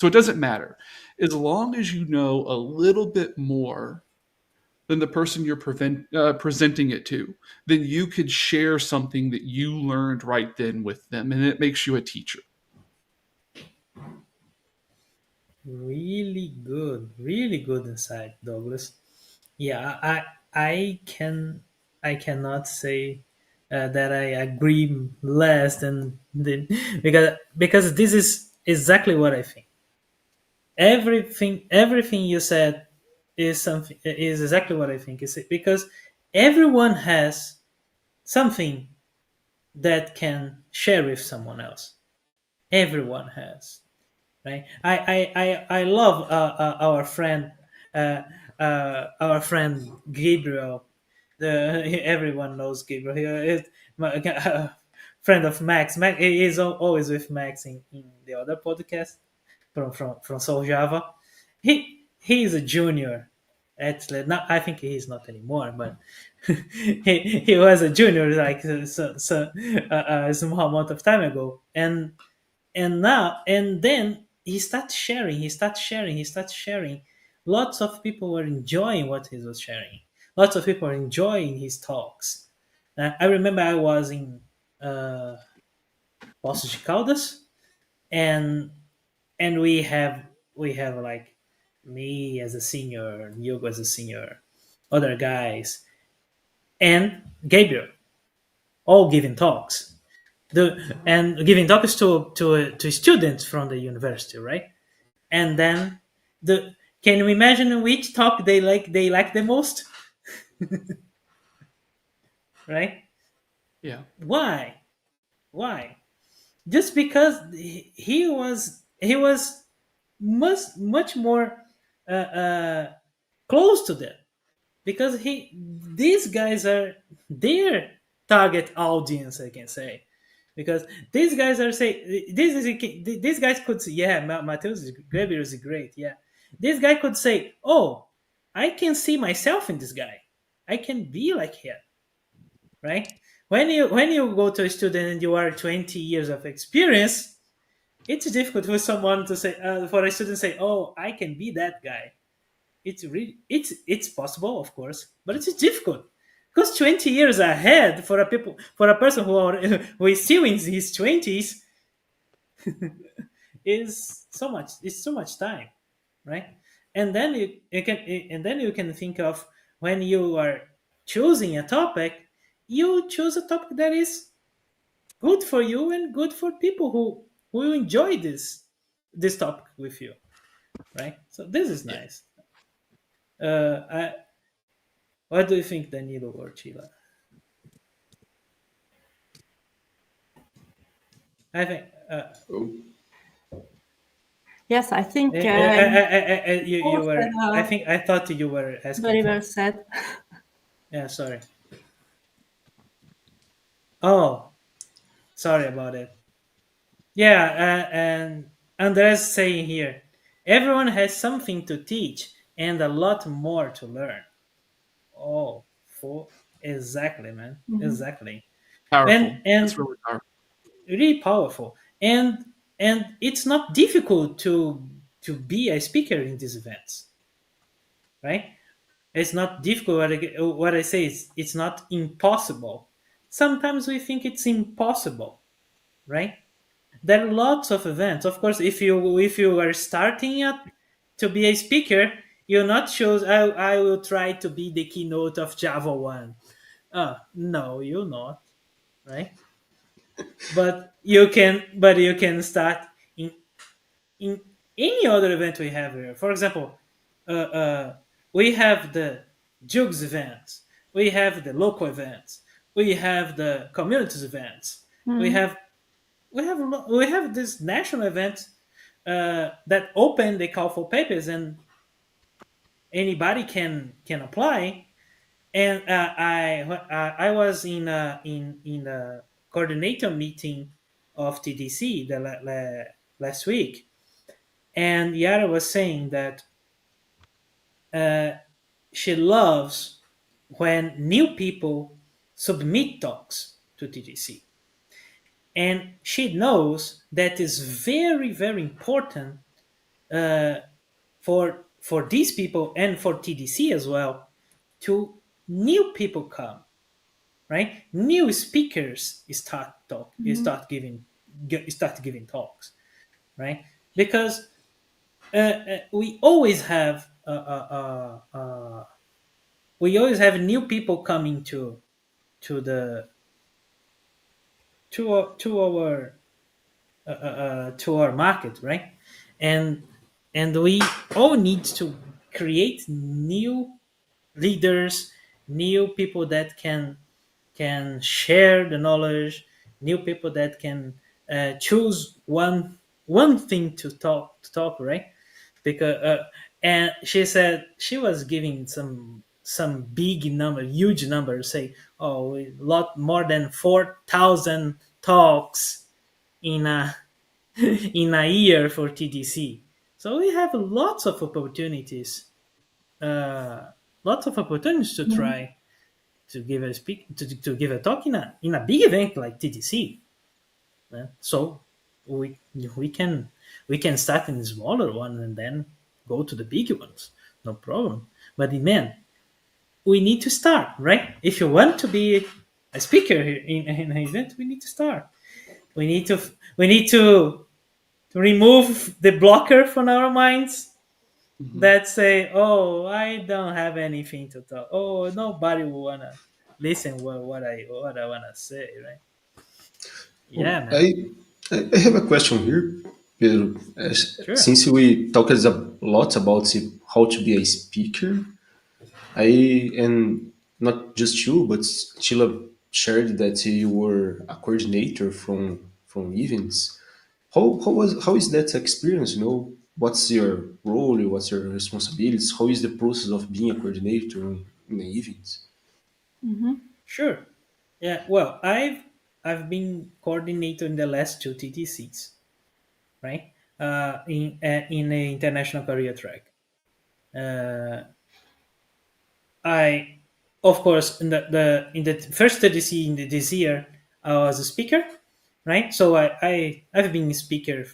So it doesn't matter as long as you know a little bit more than the person you're presenting it to, then you could share something that you learned right then with them, and it makes you a teacher. Really good insight, Douglas. Yeah, I cannot say that I agree less than because this is exactly what I think. Everything you said is exactly what I think. Is because everyone has something that can share with someone else. Everyone has, right? I love uh, our friend Gabriel. Everyone knows Gabriel. He is my friend of Max. Max he is always with Max in the other podcast. from Soul Java. He is a junior. Actually, not, I think he's not anymore, but he was a junior like a small amount of time ago, and now and then he starts sharing. Lots of people were enjoying what he was sharing. Lots of people were enjoying his talks. I remember I was in uh, Poços de Caldas, and we have like me as a senior, Hugo as a senior, other guys, and Gabriel, all giving talks. And giving talks to students from the university, right? And then the can you imagine which talk they like the most, right? Yeah. Why? Just because he was much more close to them, because he these guys are their target audience, I can say, because these guys are say these guys could say, yeah, Mateus Gabriel is great, yeah. This guy could say, oh, I can see myself in this guy, I can be like him, right? When you go to a student and you are 20 years of experience, it's difficult for someone to say, for a student to say, oh, I can be that guy. It's possible, of course, but it's difficult, because 20 years ahead for a person who is still in his 20s is so much. It's so much time, right? And then you can think of, when you are choosing a topic, you choose a topic that is good for you and good for people who will enjoy this topic with you, right? So this is Yeah. nice. I What do you think, Danilo or Chila? I think Oh, Yes, I think you both were. I are think I thought you were asking very well for. said. Yeah, sorry. Oh, sorry about it. Yeah, and Andres saying here, everyone has something to teach and a lot more to learn. Oh, for exactly, man, Mhm. exactly, Powerful. That's and really powerful. really powerful, and it's not difficult to be a speaker in these events, right? It's not difficult. What I say is, it's not impossible. Sometimes we think it's impossible, right? There are lots of events. Of course, if you are starting to be a speaker, you're not choose. I will try to be the keynote of Java One. No, you're not, right? But you can start in any other event we have here. For example, we have the Jugs events, we have the local events, we have the communities events, we Mm. have we have this national event that open the call for papers, and anybody can apply. And I was in the coordinator meeting of TDC last week, and Yara was saying that uh, she loves when new people submit talks to TDC, and she knows that is very very important uh, for these people and for TDC as well, to new people come, right? New speakers Mhm. start giving talks, right? Because we always have new people coming to the to our market, right? And and we all need to create new leaders, new people that can share the knowledge, new people that can choose one thing to talk, right? Because and she said she was giving some big number, huge number, say, a lot more than 4,000 talks in in a year for TDC. So we have uh, lots of opportunities to Mhm. try to give a to give a talk in a big event like TDC. So we we can we can start in the smaller one and then go to the big ones, no problem. But man, we need to start, right? If you want to be a speaker in an event, we need to start. We need to remove the blocker from our minds Mhm. that say, "Oh, I don't have anything to talk. Oh, nobody will wanna listen what I wanna say." Right? Oh, Yeah, man. I have a question here, Pedro. Sure. Since we talked a lot about how to be a speaker, and not just you, but Sheila shared that you were a coordinator from events. How is that experience? You know, what's your role? What's your responsibilities? How is the process of being a coordinator in the events? Mhm. Sure. Yeah. Well, I've been coordinator in the last two TTCs, right? In the international career track. Uh, I, of course, in the first TTC this year, I was a speaker, right? So I've been a speaker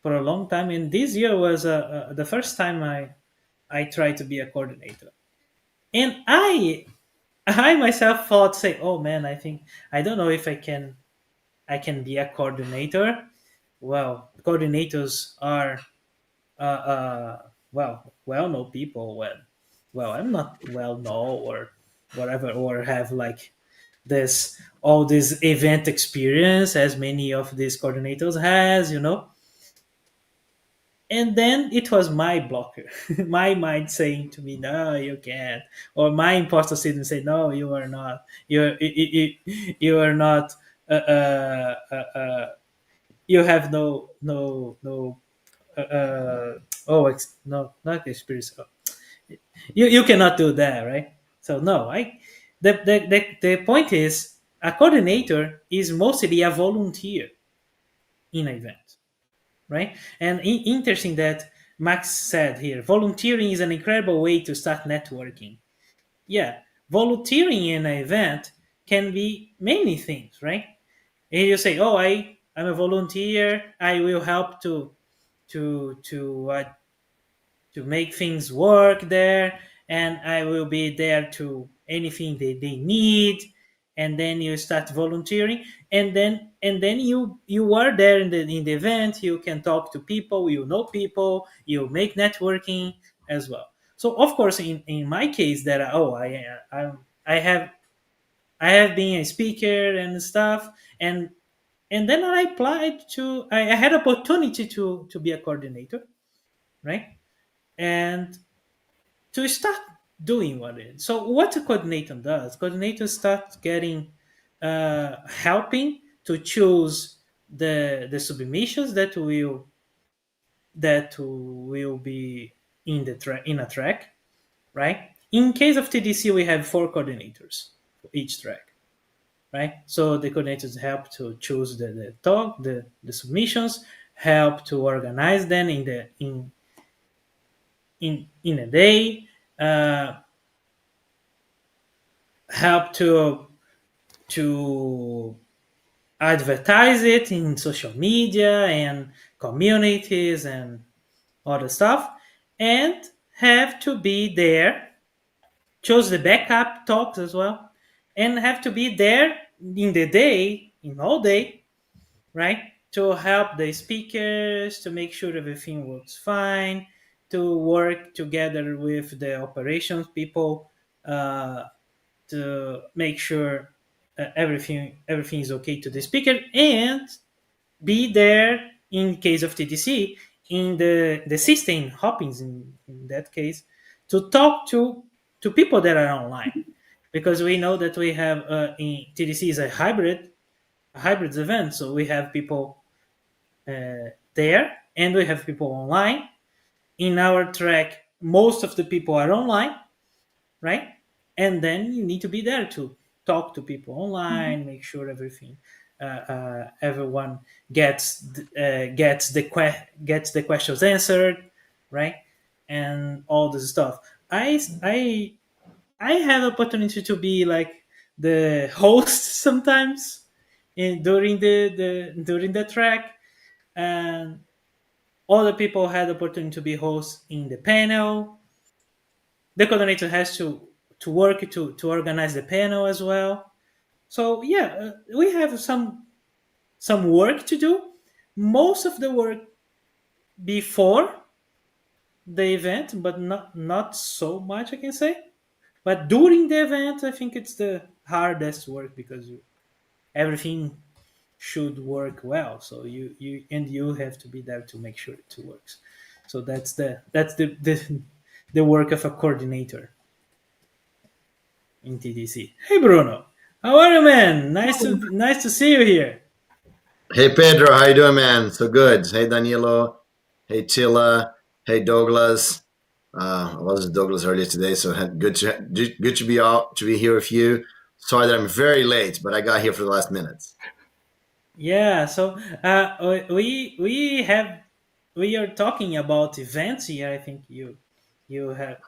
for a long time, and this year was the first time I tried to be a coordinator, and I myself thought, say, oh man, I don't know if I can be a coordinator. Well, coordinators are well known people. Well, I'm not well known or whatever, or have like this all this event experience as many of these coordinators has, you know. And then it was my blocker, my mind saying to me, "No, you can't," or my imposter syndrome say, "No, you are not. You are not. You have no. Uh, uh, no, not experience. You cannot do that, right?" So no, I. The point is, a coordinator is mostly a volunteer in an event, right? And interesting that Max said here, volunteering is an incredible way to start networking. Yeah, volunteering in an event can be many things, right? And you say, "Oh, I'm a volunteer. I will help to to uh, to make things work there, and I will be there to anything they need." And then you start volunteering, and then you are there in the event. You can talk to people, you know people, you make networking as well. So of course, in my case, that I have been a speaker and stuff, and then I applied to I had opportunity to be a coordinator, right? And to start doing what it is. So what a coordinator does, coordinator starts getting helping to choose the submissions that will be in a track, right? In case of TDC, we have four coordinators for each track, right? So the coordinators help to choose the talk, the submissions, help to organize them in a day, uh, help to advertise it in social media and communities and other stuff, and have to be there, choose the backup talks as well, and have to be there in the day, in all day, right? To help the speakers, to make sure everything works fine, to work together with the operations people, uh, to make sure everything is okay to the speaker, and be there in case of TDC in the system hoppings in that case, to talk to people that are online, because we know that we have in TDC is a hybrid event, so we have people there and we have people online. In our track, most of the people are online, right? And then you need to be there to talk to people Mhm. online, make sure everything. everyone gets the questions answered, right, and all this stuff. I have opportunity to be like the host sometimes during the track, and other people had the opportunity to be hosts in the panel. The coordinator has to work to organize the panel as well. So yeah, we have some work to do. Most of the work before the event, but not so much, I can say. But during the event, I think it's the hardest work because everything should work well. So you have to be there to make sure it works. So that's the work of a coordinator in TDC. Hey Bruno, how are you, man? Nice to see you here. Hey Pedro, how you doing, man? So good. Hey Danilo. Hey Tilla. Hey Douglas. I was Douglas earlier today, so good to be out to be here with you. Sorry that I'm very late, but I got here for the last minutes. Yeah, so we are talking about events here. I think and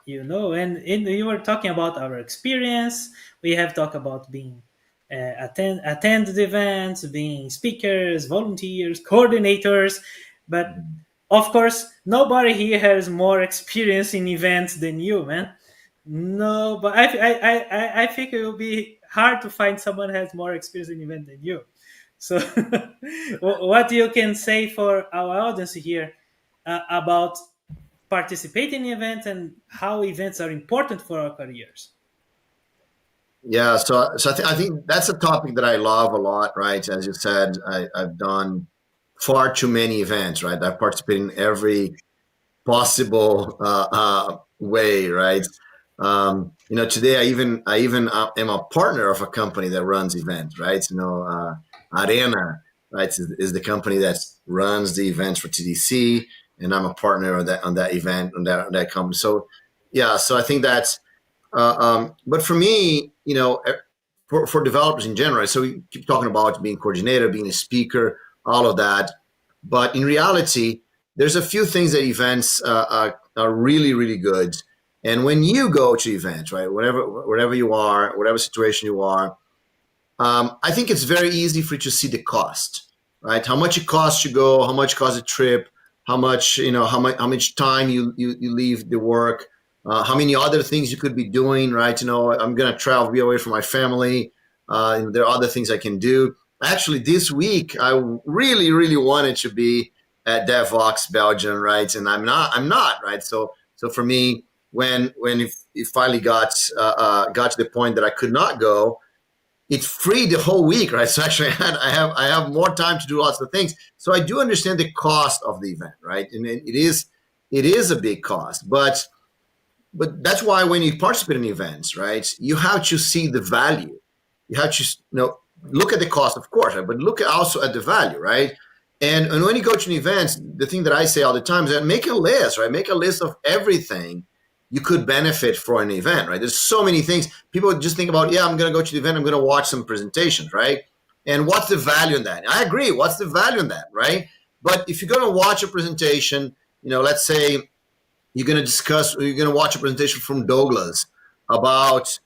you were talking about our experience. We have talked about being attended events, being speakers, volunteers, coordinators, but of course nobody here has more experience in events than you, man. No, but I think it will be hard to find someone who has more experience in event than you. So, what you can say for our audience here about participating in events and how events are important for our careers? Yeah, I think that's a topic that I love a lot, right? As you said, I've done far too many events, right? I've participated in every possible way, right? Today I even am a partner of a company that runs events, right? Arena, right, is the company that runs the events for TDC, and I'm a partner on that event on that company. So yeah, so I think that's. But for me, for developers in general, so we keep talking about being coordinator, being a speaker, all of that. But in reality, there's a few things that events are really, really good. And when you go to events, right, wherever you are, whatever situation you are, I think it's very easy for you to see the cost, right? How much it costs to go, how much costs a trip, how much time you leave the work, how many other things you could be doing, right? I'm gonna travel, be away from my family. And there are other things I can do. Actually, this week I really, really wanted to be at DevVox Belgium, right? And I'm not, right? So for me, when it finally got to the point that I could not go, it freed the whole week, right? So actually, I have more time to do lots of things. So I do understand the cost of the event, right? And it is a big cost, but that's why when you participate in events, right, you have to see the value. You have to look at the cost, of course, right? But look also at the value, right? And when you go to an event, the thing that I say all the time is that make a list, right? Make a list of everything you could benefit from an event, right? There's so many things. People just think about, I'm going to go to the event, I'm going to watch some presentations, right? And what's the value in that? I agree. What's the value in that, right? But if you're going to watch a presentation, let's say you're going to watch a presentation from Douglas about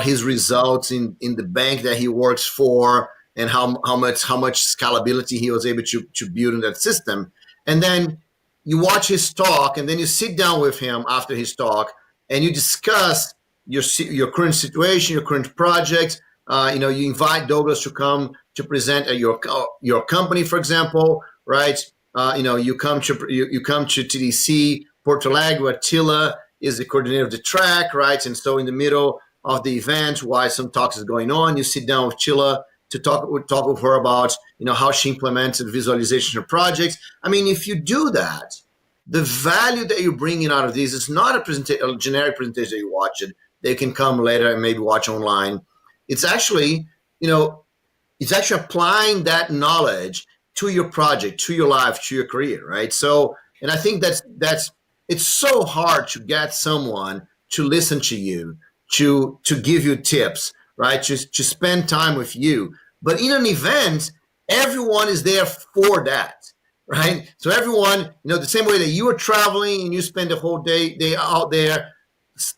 his results in the bank that he works for and how much scalability he was able to build in that system. And then you watch his talk, and then you sit down with him after his talk, and you discuss your current situation, your current project. You invite Douglas to come to present at your company, for example, right? You come to TDC Porto Alegre. Attila is the coordinator of the track, right? And so in the middle of the event, while some talks is going on, you sit down with Attila to talk with her about how she implemented visualization of projects. I mean, if you do that, the value that you're bringing out of this is not a generic presentation that you watch it. They can come later and maybe watch online. It's actually, applying that knowledge to your project, to your life, to your career, right? So, and I think that's it's so hard to get someone to listen to you, to give you tips, right? To spend time with you. But in an event, everyone is there for that, right? So everyone, the same way that you are traveling and you spend the whole day out there,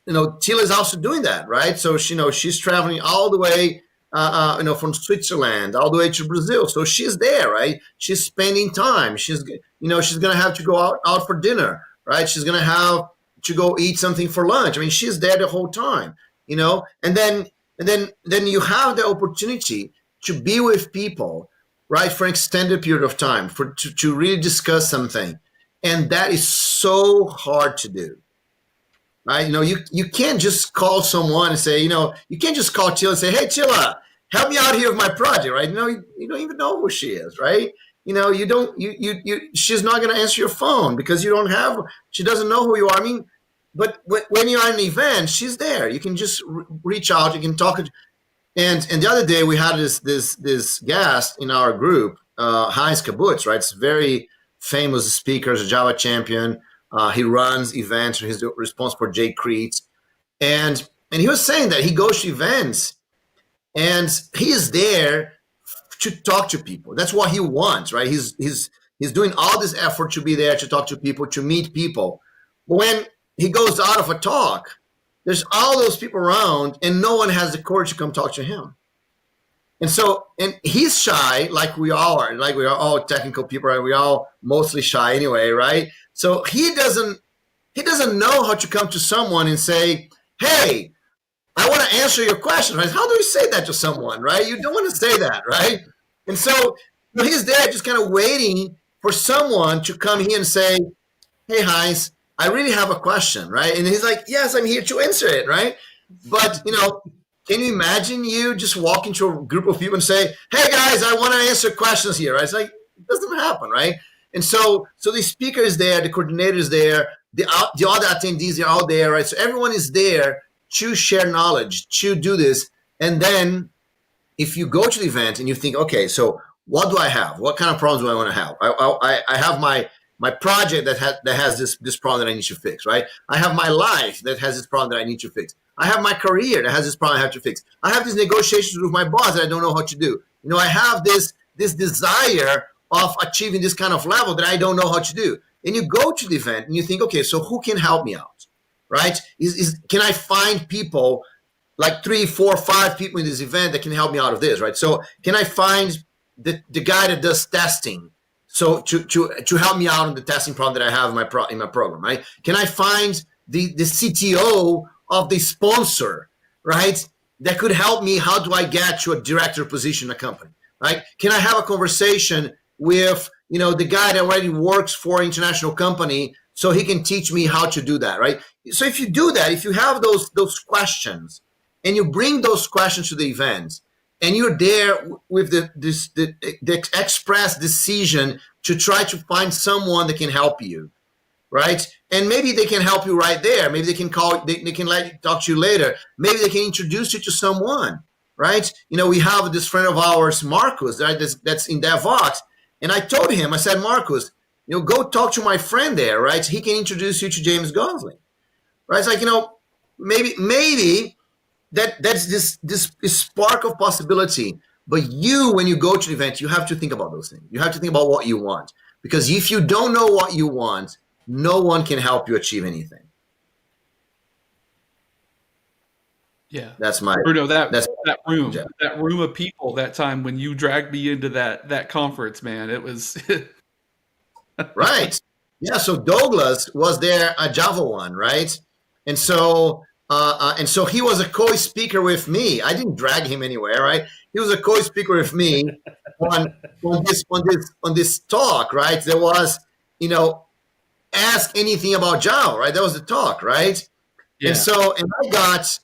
Tila is also doing that, right? So she's traveling all the way, from Switzerland all the way to Brazil. So she's there, right? She's spending time. She's gonna have to go out for dinner, right? She's gonna have to go eat something for lunch. I mean, she's there the whole time, and then you have the opportunity to be with people, right, for an extended period of time, to really discuss something. And that is so hard to do, right? You can't just call someone and say, you can't just call Tila and say, hey, Tila, help me out here with my project, right? You don't even know who she is, right? She's not going to answer your phone because she doesn't know who you are. I mean, but when you're at an event, she's there. You can just reach out, you can talk. And the other day we had this guest in our group, Heinz Kabutz, right? It's a very famous speaker, a Java champion. He runs events. He's responsible for Jay Creeds. And he was saying that he goes to events and he is there to talk to people. That's what he wants, right? He's doing all this effort to be there, to talk to people, to meet people. But when he goes out of a talk, there's all those people around and no one has the courage to come talk to him. And he's shy, like we all are, like we are all technical people, right? We're all mostly shy anyway, right? So he doesn't know how to come to someone and say, hey, I want to answer your question, right? How do you say that to someone, right? You don't want to say that, right? And so he's there just kind of waiting for someone to come here and say, hey, Heinz, I really have a question, right? And he's like, yes, I'm here to answer it, right? But, can you imagine you just walk into a group of people and say, hey, guys, I want to answer questions here, right? It's like, it doesn't happen, right? And so the speaker is there, the coordinator is there, the other attendees are out there, right? So everyone is there to share knowledge, to do this. And then if you go to the event and you think, okay, so what do I have? What kind of problems do I want to have? I have my project that has this problem that I need to fix, right? I have my life that has this problem that I need to fix. I have my career that has this problem I have to fix. I have these negotiations with my boss that I don't know how to do. I have this desire of achieving this kind of level that I don't know how to do. And you go to the event and you think, okay, so who can help me out, right? Can I find people, like 3, 4, 5 people in this event that can help me out of this, right? So can I find the guy that does testing? So to help me out on the testing problem that I have in my program, right? Can I find the CTO of the sponsor, right? That could help me. How do I get to a director position in a company, right? Can I have a conversation with, the guy that already works for an international company so he can teach me how to do that, right? So if you do that, if you have those questions and you bring those questions to the event, and you're there with the express decision to try to find someone that can help you, right? And maybe they can help you right there. Maybe they can they can let you talk to you later. Maybe they can introduce you to someone, right? We have this friend of ours, Marcus, right? That's in DevVox. And I told him, I said, Marcus, go talk to my friend there, right? He can introduce you to James Gosling, right? It's like, maybe that's this spark of possibility. But when you go to the event, you have to think about those things. You have to think about what you want. Because if you don't know what you want, no one can help you achieve anything. Yeah. That's my Bruno, that room of people that time when you dragged me into that conference, man, it was right. Yeah, so Douglas was there at Java One, right? And so he was a co-speaker with me. I didn't drag him anywhere, right? He was a co-speaker with me on this talk, right? There was, ask anything about Java, right? That was the talk, right? Yeah. And I got,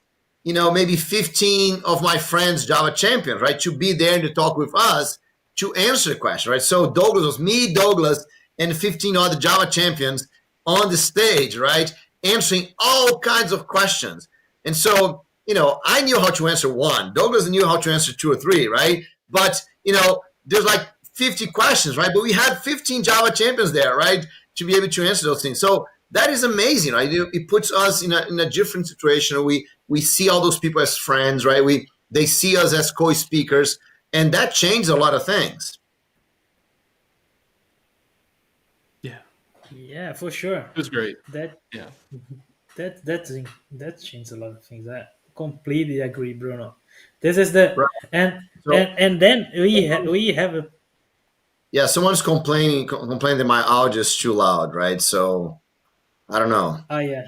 maybe 15 of my friends, Java champions, right, to be there to talk with us to answer the question, right? So Douglas was me, Douglas, and 15 other Java champions on the stage, right, answering all kinds of questions. And so, I knew how to answer one. Douglas knew how to answer 2 or 3, right? But, there's like 50 questions, right? But we had 15 Java champions there, right, to be able to answer those things. So that is amazing, right? It puts us in a different situation. We see all those people as friends, right? They see us as co-speakers. And that changed a lot of things. Yeah, Yeah, for sure. it was great. That Yeah. that changed a lot of things. I completely agree, Bruno. This is the Right. and So, and then we have a yeah, someone's complaining that my audio is too loud, right? So I don't know. yeah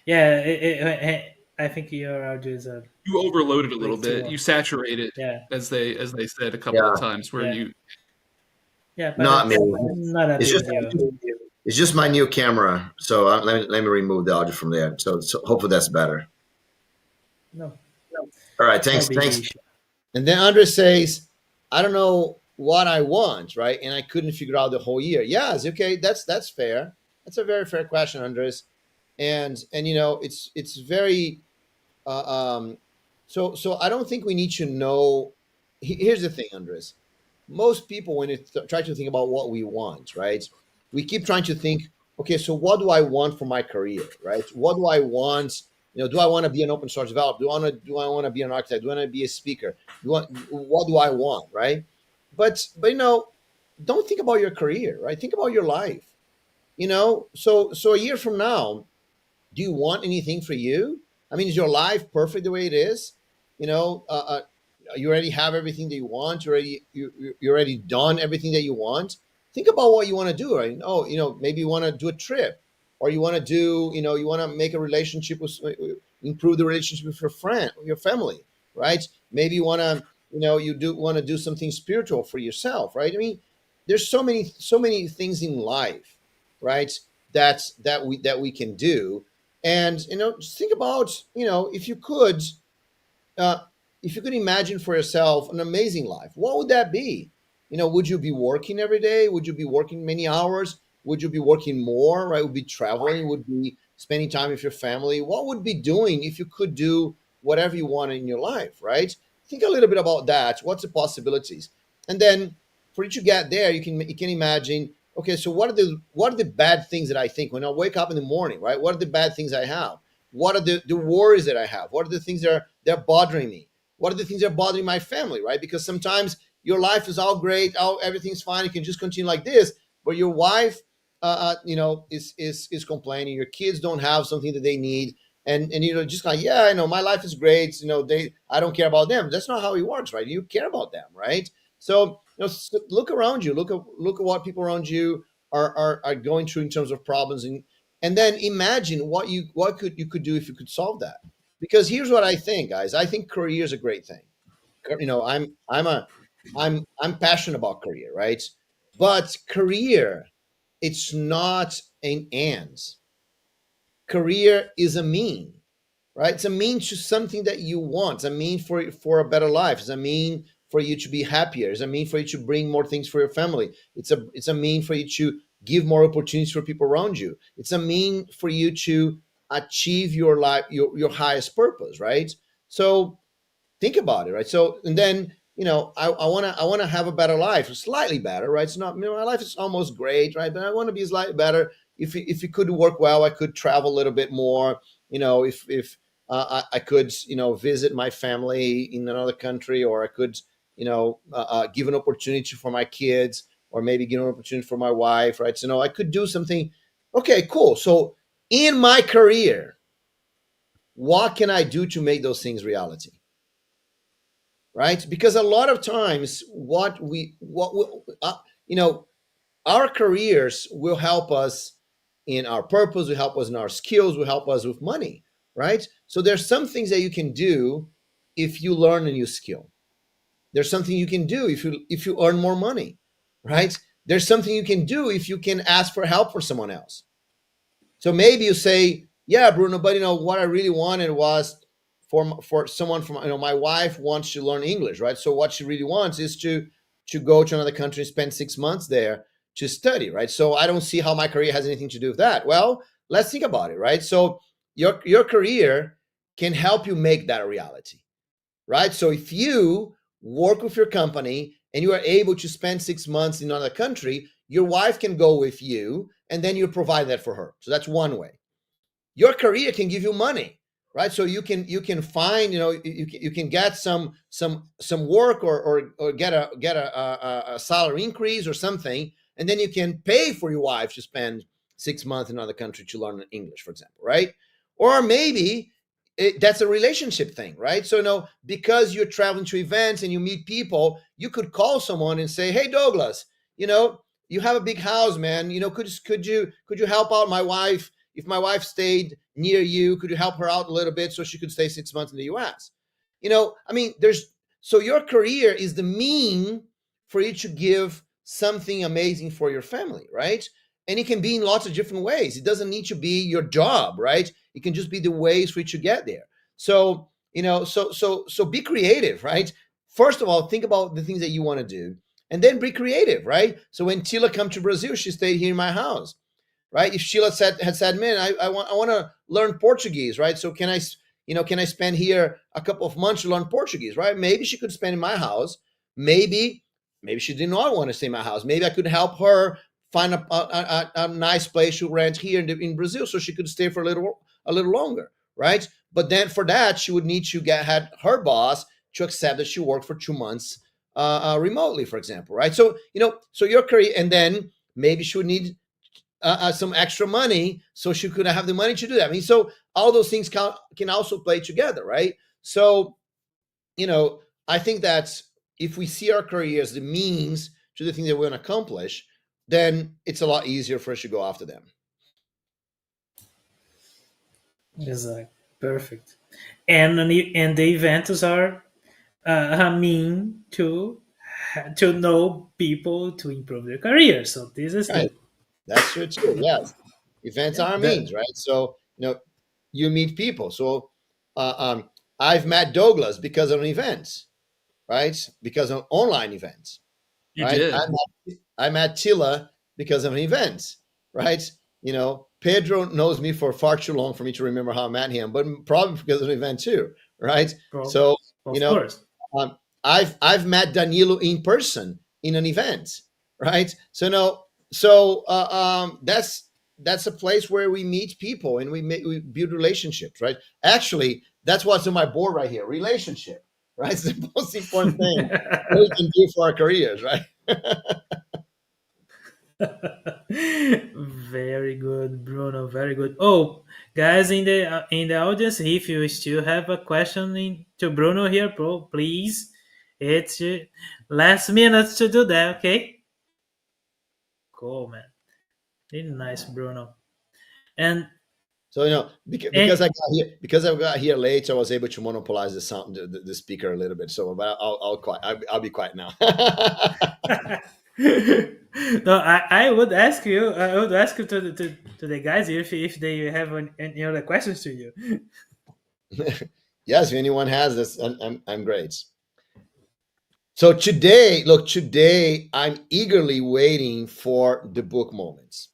yeah I think your audio is a You overloaded a little way too bit. low. You saturated, Yeah, as they said a couple of Yeah, times, where yeah, you. yeah, but not me. it's not a It's big just deal. it's just my new camera. So let me remove the audio from there. So hopefully that's better. No, All right, no thanks. big issue. And then Andre says, I don't know what I want, right? And I couldn't figure out the whole year. Yes, okay, that's fair. That's a very fair question, Andres. And you know, it's very so I don't think we need to know. Here's the thing, Andres. Most people, when it try to think about what we want, right? We keep trying to think, okay, so what do I want for my career, right? What do I want? You know, do I want to be an open source developer? Do I want to be an architect? Do I want to be a speaker? What do I want, right? But you know, don't think about your career, right? Think about your life. You know, so a year from now, do you want anything for you? I mean, is your life perfect the way it is? You know, you already have everything that you want. You already done everything that you want. Think about what you want to do, right? Oh, you know, maybe you want to do a trip, or you want to do, you know, you want to make a relationship with, improve the relationship with your friend, your family, right? Maybe you want to, you know, you do want to do something spiritual for yourself, right? I mean, there's so many things in life, right? That we can do, and you know, just think about, you know, uh, if you could imagine for yourself an amazing life, what would that be? You know, would you be working every day? Would you be working many hours? Would you be working more? Right? Would be traveling? Would be spending time with your family? What would be doing if you could do whatever you want in your life? Right? Think a little bit about that. What's the possibilities? And then for you to get there, you can imagine. Okay, so what are the bad things that I think when I wake up in the morning? Right? What are the bad things I have? What are the worries that I have? What are the things that are bothering me? What are the things that are bothering my family, right? Because sometimes your life is all great, everything's fine, you can just continue like this, but your wife, you know, is complaining. Your kids don't have something that they need, and you know, just like, yeah, I know my life is great. You know, I don't care about them. That's not how it works, right? You care about them, right? So you know, look around you, look at what people around you are going through in terms of problems, and then imagine what you could do if you could solve that. Because here's what I think, guys. I think career is a great thing. You know, I'm passionate about career, right? But career, it's not an ends. Career is a mean, right? It's a mean to something that you want. It's a mean for a better life. It's a mean for you to be happier. It's a mean for you to bring more things for your family. It's a mean for you to give more opportunities for people around you. It's a mean for you to achieve your life, your highest purpose, right? So think about it, right? So, and then, you know, I want to have a better life, slightly better, right? It's not, you know, my life is almost great, right? But I want to be slightly better. If it could work well, I could travel a little bit more. You know, if I could, you know, visit my family in another country, or I could, you know, give an opportunity for my kids, or maybe give an opportunity for my wife, right? So, no, I could do something. Okay, cool. So, in my career, what can I do to make those things reality? Right? Because a lot of times, you know, our careers will help us in our purpose, will help us in our skills, will help us with money, right? So there's some things that you can do if you learn a new skill. There's something you can do if you earn more money, right? There's something you can do if you can ask for help for someone else. So maybe you say, yeah, Bruno, but you know what I really wanted was for someone from, you know, my wife wants to learn English, right? So what she really wants is to go to another country and spend 6 months there to study, right? So I don't see how my career has anything to do with that. Well, let's think about it, right? So your career can help you make that a reality, right? So if you work with your company and you are able to spend 6 months in another country, your wife can go with you, and then you provide that for her. So that's one way. Your career can give you money, right? So you can find, you can get some work, or get a salary increase or something, and then you can pay for your wife to spend 6 months in another country to learn English, for example, right? Or maybe that's a relationship thing, right? So because you're traveling to events and you meet people, you could call someone and say, "Hey, Douglas, you have a big house, man. Could you help out my wife? If my wife stayed near you, could you help her out a little bit so she could stay 6 months in the US?" So your career is the mean for you to give something amazing for your family, right? And it can be in lots of different ways. It doesn't need to be your job, right? It can just be the ways for you to get there. So, so be creative, right? First of all, think about the things that you want to do, and then be creative, right? So when Tila come to Brazil, she stayed here in my house, right? If Sheila had said, "Man, I want to learn Portuguese," right? So can I spend here a couple of months to learn Portuguese, right? Maybe she could spend in my house. Maybe she did not want to stay in my house. Maybe I could help her find a nice place to rent here in Brazil, so she could stay for a little longer, right? But then for that, she would need to had her boss to accept that she worked for 2 months remotely, for example, right? So so your career, and then maybe she would need some extra money, so she could have the money to do that. So all those things can also play together, right? So I think that if we see our career as the means to the things that we want to accomplish, then it's a lot easier for us to go after them. Exactly. Perfect. And the events are a mean to know people to improve their career. So this is Right. That's true too. Yes, events are means, right? So you meet people. So I've met Douglas because of an event, right? Because of online events, You right? did. I met Tila because of an event, right? Pedro knows me for far too long for me to remember how I met him, but probably because of an event too, right? So of course. I've met Danilo in person in an event, right? So that's a place where we meet people and we build relationships, right? Actually, that's what's on my board right here: relationship, right? It's the most important thing we can do for our careers, right? Very good, Bruno. Very good. Oh, guys in the audience, if you still have a question to Bruno here, please, it's last minute to do that. Okay. Cool, man. Really nice, Bruno. And So because I got here late, I was able to monopolize the sound, the speaker a little bit. So, but I'll be quiet now. no, I would ask you. I would ask you to the guys if they have any other questions to you. Yes, if anyone has this, I'm great. So today I'm eagerly waiting for the book moments.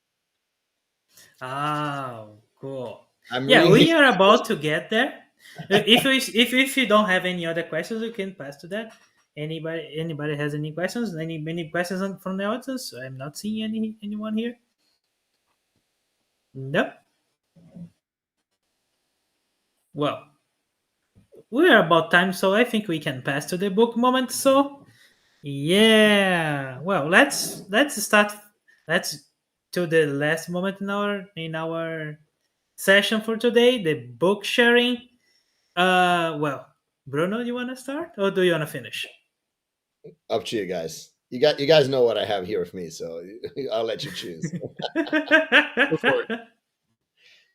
Oh, cool. I'm Yeah, really we are about to get there. If you don't have any other questions, you can pass to that. Anybody has any questions? Any questions from the audience? I'm not seeing anyone here. Nope. Well, we are about time, so I think we can pass to the book moment. So yeah, well, let's start. Let's to the last moment in our session for today, the book sharing. Well, Bruno, you want to start, or do you want to finish? up to you guys. You guys know what I have here with me, so I'll let you choose. Go for it.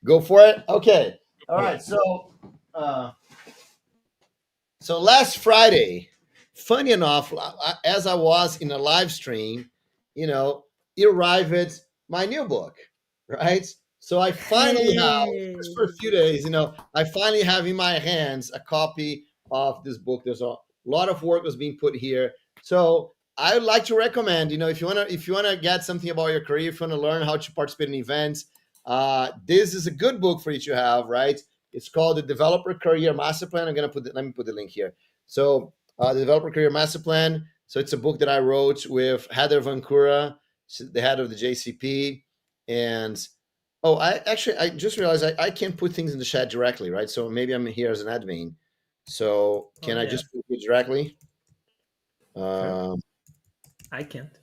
Go for it. Okay. All right. So last Friday, funny enough, as I was in a live stream, it arrived my new book, right? So I finally have, just for a few days, I finally have in my hands a copy of this book. There's a lot of work that's being put here. So I would like to recommend, if you wanna get something about your career, if you wanna learn how to participate in events, this is a good book for you to have, right? It's called the Developer Career Master Plan. Let me put the link here. So the Developer Career Master Plan. So it's a book that I wrote with Heather Vancouver, the head of the JCP, and Oh, I just realized I can't put things in the chat directly, right? So maybe I'm here as an admin. So Oh, can I yeah. just put it directly? Sure. Um, I can't.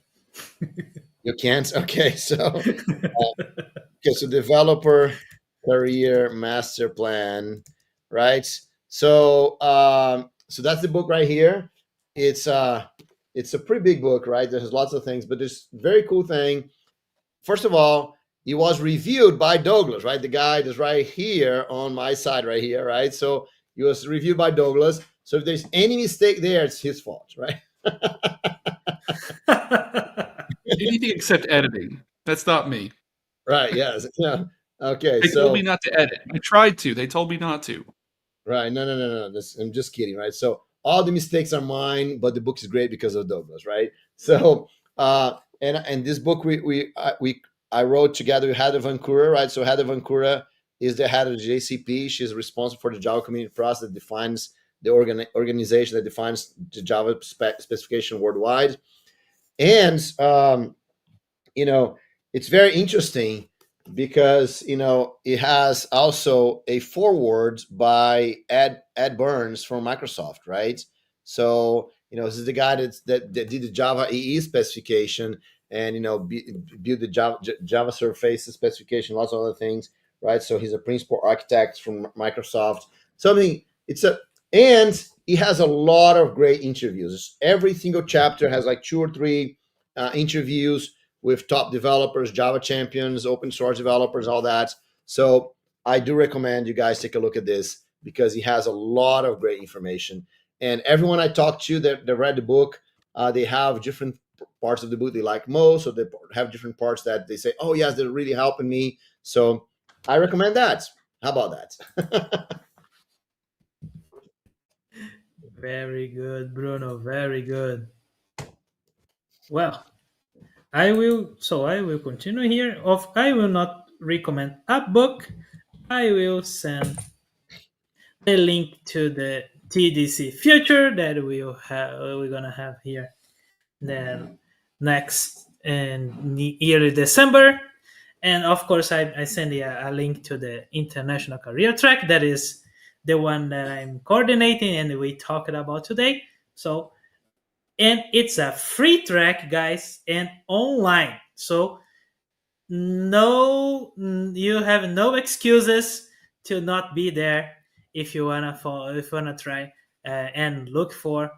you can't. Okay, so okay, so developer career master plan, right? So so that's the book right here. It's it's a pretty big book, right? There's lots of things, but there's very cool thing. First of all, it was reviewed by Douglas, right? The guy that's right here on my side, right here, right? So it was reviewed by Douglas. So if there's any mistake there, it's his fault, right? Anything except editing. That's not me. Right. Yes. Yeah. Okay. They told So me not to edit. I tried to. They told me not to. right. No. No. No. No. I'm just kidding. Right. So all the mistakes are mine, but the book is great because of Douglas. Right. So and this book we I wrote together with Heather Vancouver. Right. So Heather Vancouver is the head of the JCP. She's responsible for the Java community process that defines the organization that defines the Java specification worldwide. And you know, it's very interesting because it has also a foreword by Ed Burns from Microsoft, right? So this is the guy that did the Java EE specification and built the Java Surface specification, lots of other things, right? So he's a principal architect from Microsoft. So I mean, and he has a lot of great interviews. Every single chapter has like 2 or 3 interviews with top developers, Java champions, open source developers, all that. So I do recommend you guys take a look at this because he has a lot of great information. And everyone I talked to that read the book, they have different parts of the book they like most, so they have different parts that they say, "Oh yes, they're really helping me." So I recommend that. How about that? Very good, Bruno. Very good. Well, I will continue here. I will not recommend a book. I will send the link to the TDC future that we're gonna have here the next in early December. And of course, I send you a link to the international career track. That is the one that I'm coordinating and we talked about today. So, and it's a free track, guys, and online. So no, you have no excuses to not be there if you wanna follow, if you wanna try and look for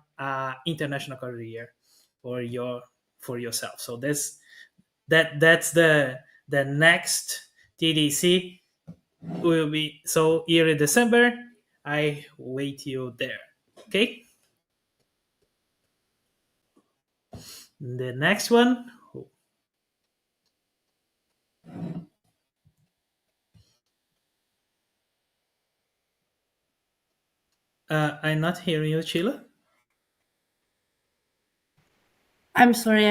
international career for yourself. So that's the next TDC will be so early December. I wait you there. Okay. The next one. I'm not hearing you, Sheila. I'm sorry,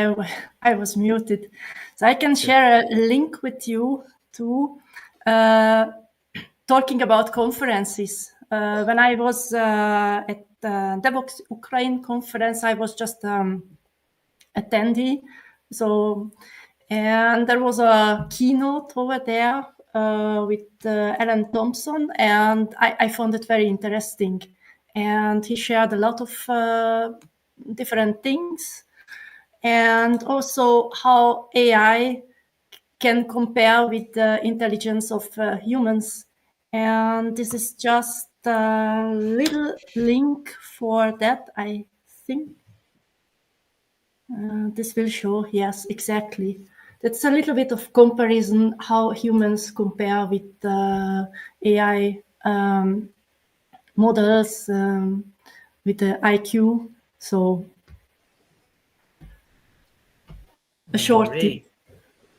I was muted. So I can share a link with you too, talking about conferences. When I was at the DevOps Ukraine conference, I was just attendee. So, and there was a keynote over there with Alan Thompson, and I found it very interesting. And he shared a lot of different things, and also how AI can compare with the intelligence of humans. And this is just a little link for that, I think. This will show, yes, exactly. That's a little bit of comparison how humans compare with AI models with the IQ. So a short tip. Great.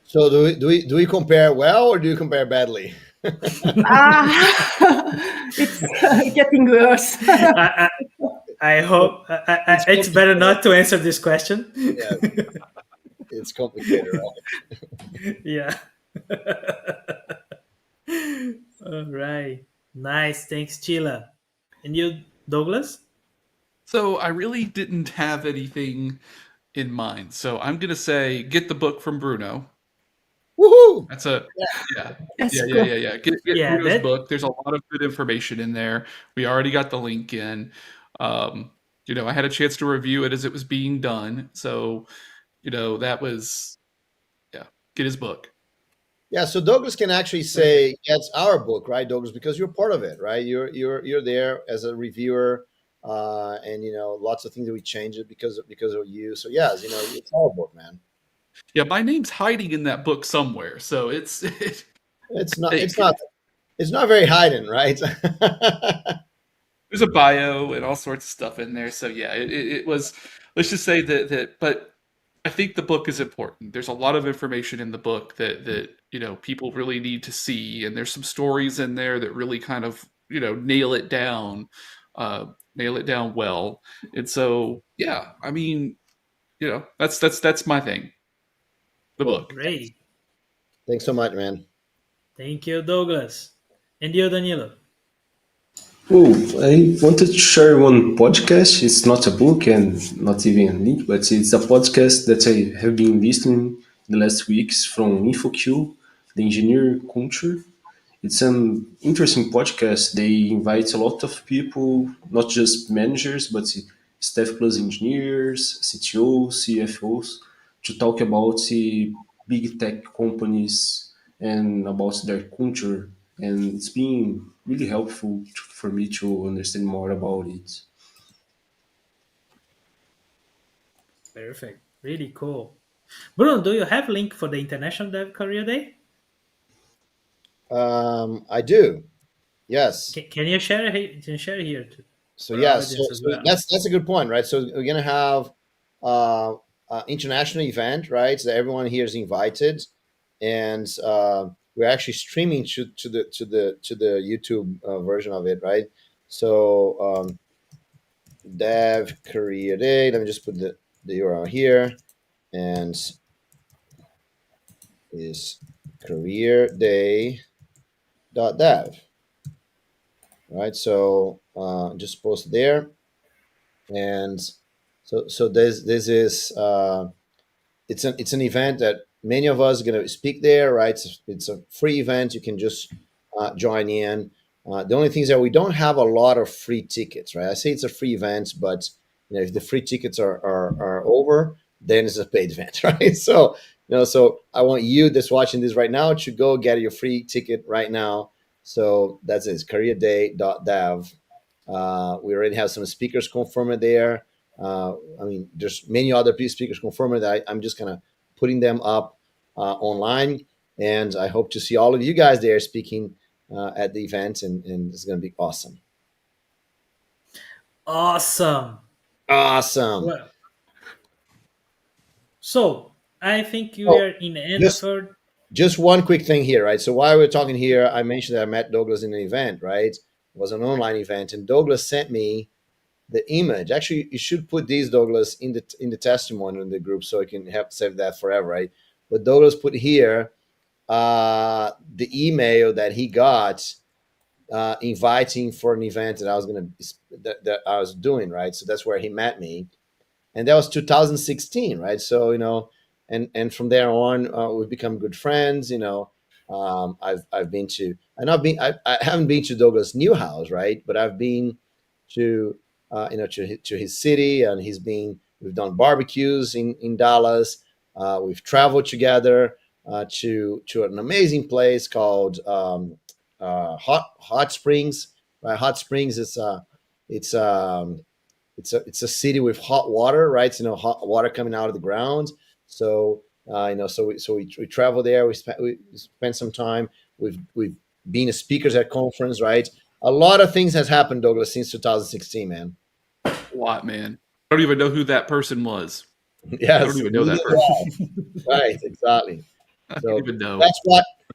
So do we compare well or do you compare badly? It's getting worse. I hope it's better not to answer this question. Yeah, it's complicated, right? Yeah. All right. Nice. Thanks, Sheila. And you, Douglas? So I really didn't have anything in mind. So I'm going to say get the book from Bruno. Woohoo! That's a yeah. That's Yeah, yeah, cool. yeah, yeah. Get Yeah, Udo's that book. There's a lot of good information in there. We already got the link in. Um, I had a chance to review it as it was being done. So, that was yeah. Get his book. Yeah, so Douglas can actually perfect. say it's our book, right, Douglas? Because you're part of it, right? You're there as a reviewer, and lots of things that we changed it because of you. So yes, it's our book, man. Yeah, my name's hiding in that book somewhere. So it's It's not. hey, It's not. It's not very hiding, right? there's a bio and all sorts of stuff in there. So yeah, it was. Let's just say that. But I think the book is important. There's a lot of information in the book that people really need to see, and there's some stories in there that really kind of nail it down well. And so yeah, I mean, that's my thing. The Cool. book. Great. Thanks so much, man. Thank you, Douglas. And you, Danilo. Oh, I wanted to share one podcast. It's not a book and not even a link, but it's a podcast that I have been listening the last weeks from InfoQ, the engineer culture. It's an interesting podcast. They invite a lot of people, not just managers, but staff plus engineers, CTOs, CFOs, to talk about the big tech companies and about their culture. And it's been really helpful for me to understand more about it. Perfect. Really cool. Bruno, do you have link for the International Dev Career Day? I do. Yes. Can you share share here So for our yes. So, audience as so well? that's a good point, right? So we're gonna have uh, international event, right? So everyone here is invited, and we're actually streaming to the YouTube version of it, right? So Dev Career Day. Let me just put the URL here, and is careerday.dev, right? So just post there, and so this is it's an event that many of us are going to speak there, right? It's a free event. You can just join in. The only thing is that we don't have a lot of free tickets, right? I say it's a free event, but if the free tickets are over, then it's a paid event, right? So so I want you that's watching this right now to go get your free ticket right now. So that's it. It's careerday.dev. We already have some speakers confirmed there. I mean, there's many other speakers confirmed that I'm just kind of putting them up online, and I hope to see all of you guys there speaking at the event, and it's going to be awesome. Awesome. Awesome. Well, so I think you Oh, are in the end of just our. just one quick thing here, right? So while we're talking here, I mentioned that I met Douglas in an event, right? It was an online event, and Douglas sent me the image. Actually, you should put these, Douglas, in the testimony in the group so I can have save that forever, right? But Douglas put here the email that he got inviting for an event that I was that I was doing, right? So that's where he met me, and that was 2016, right? So and from there on, we've become good friends. I've been to, and I haven't been to Douglas' new house, right? But I've been to to his city, and we've done barbecues in Dallas. We've traveled together to an amazing place called Hot Springs. Right, Hot Springs is it's it's a city with hot water, right? So, hot water coming out of the ground. So we travel there. We spent some time. We've been speakers at conference, right? A lot of things has happened, Douglas, since 2016, man. A lot, man. I don't even know who that person was. I Yes, don't even know that person. right, exactly. I don't So even know.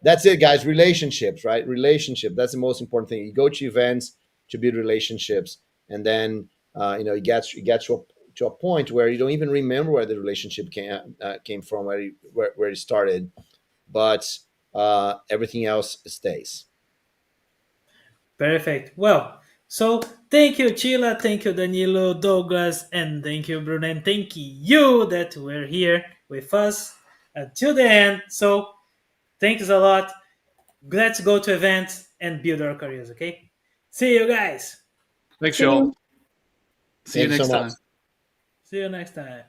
that's it, guys. Relationships, right? Relationship. That's the most important thing. You go to events to build relationships, and then you get to a point where you don't even remember where the relationship came from, where it started, but everything else stays. Perfect. Well, so thank you, Chila. Thank you, Danilo, Douglas, and thank you, Bruno. And thank you that were here with us until the end. So Thanks a lot. Let's go to events and build our careers, okay? See you guys. Thanks, See y'all. you. See you Thanks next so much. time. See you next time.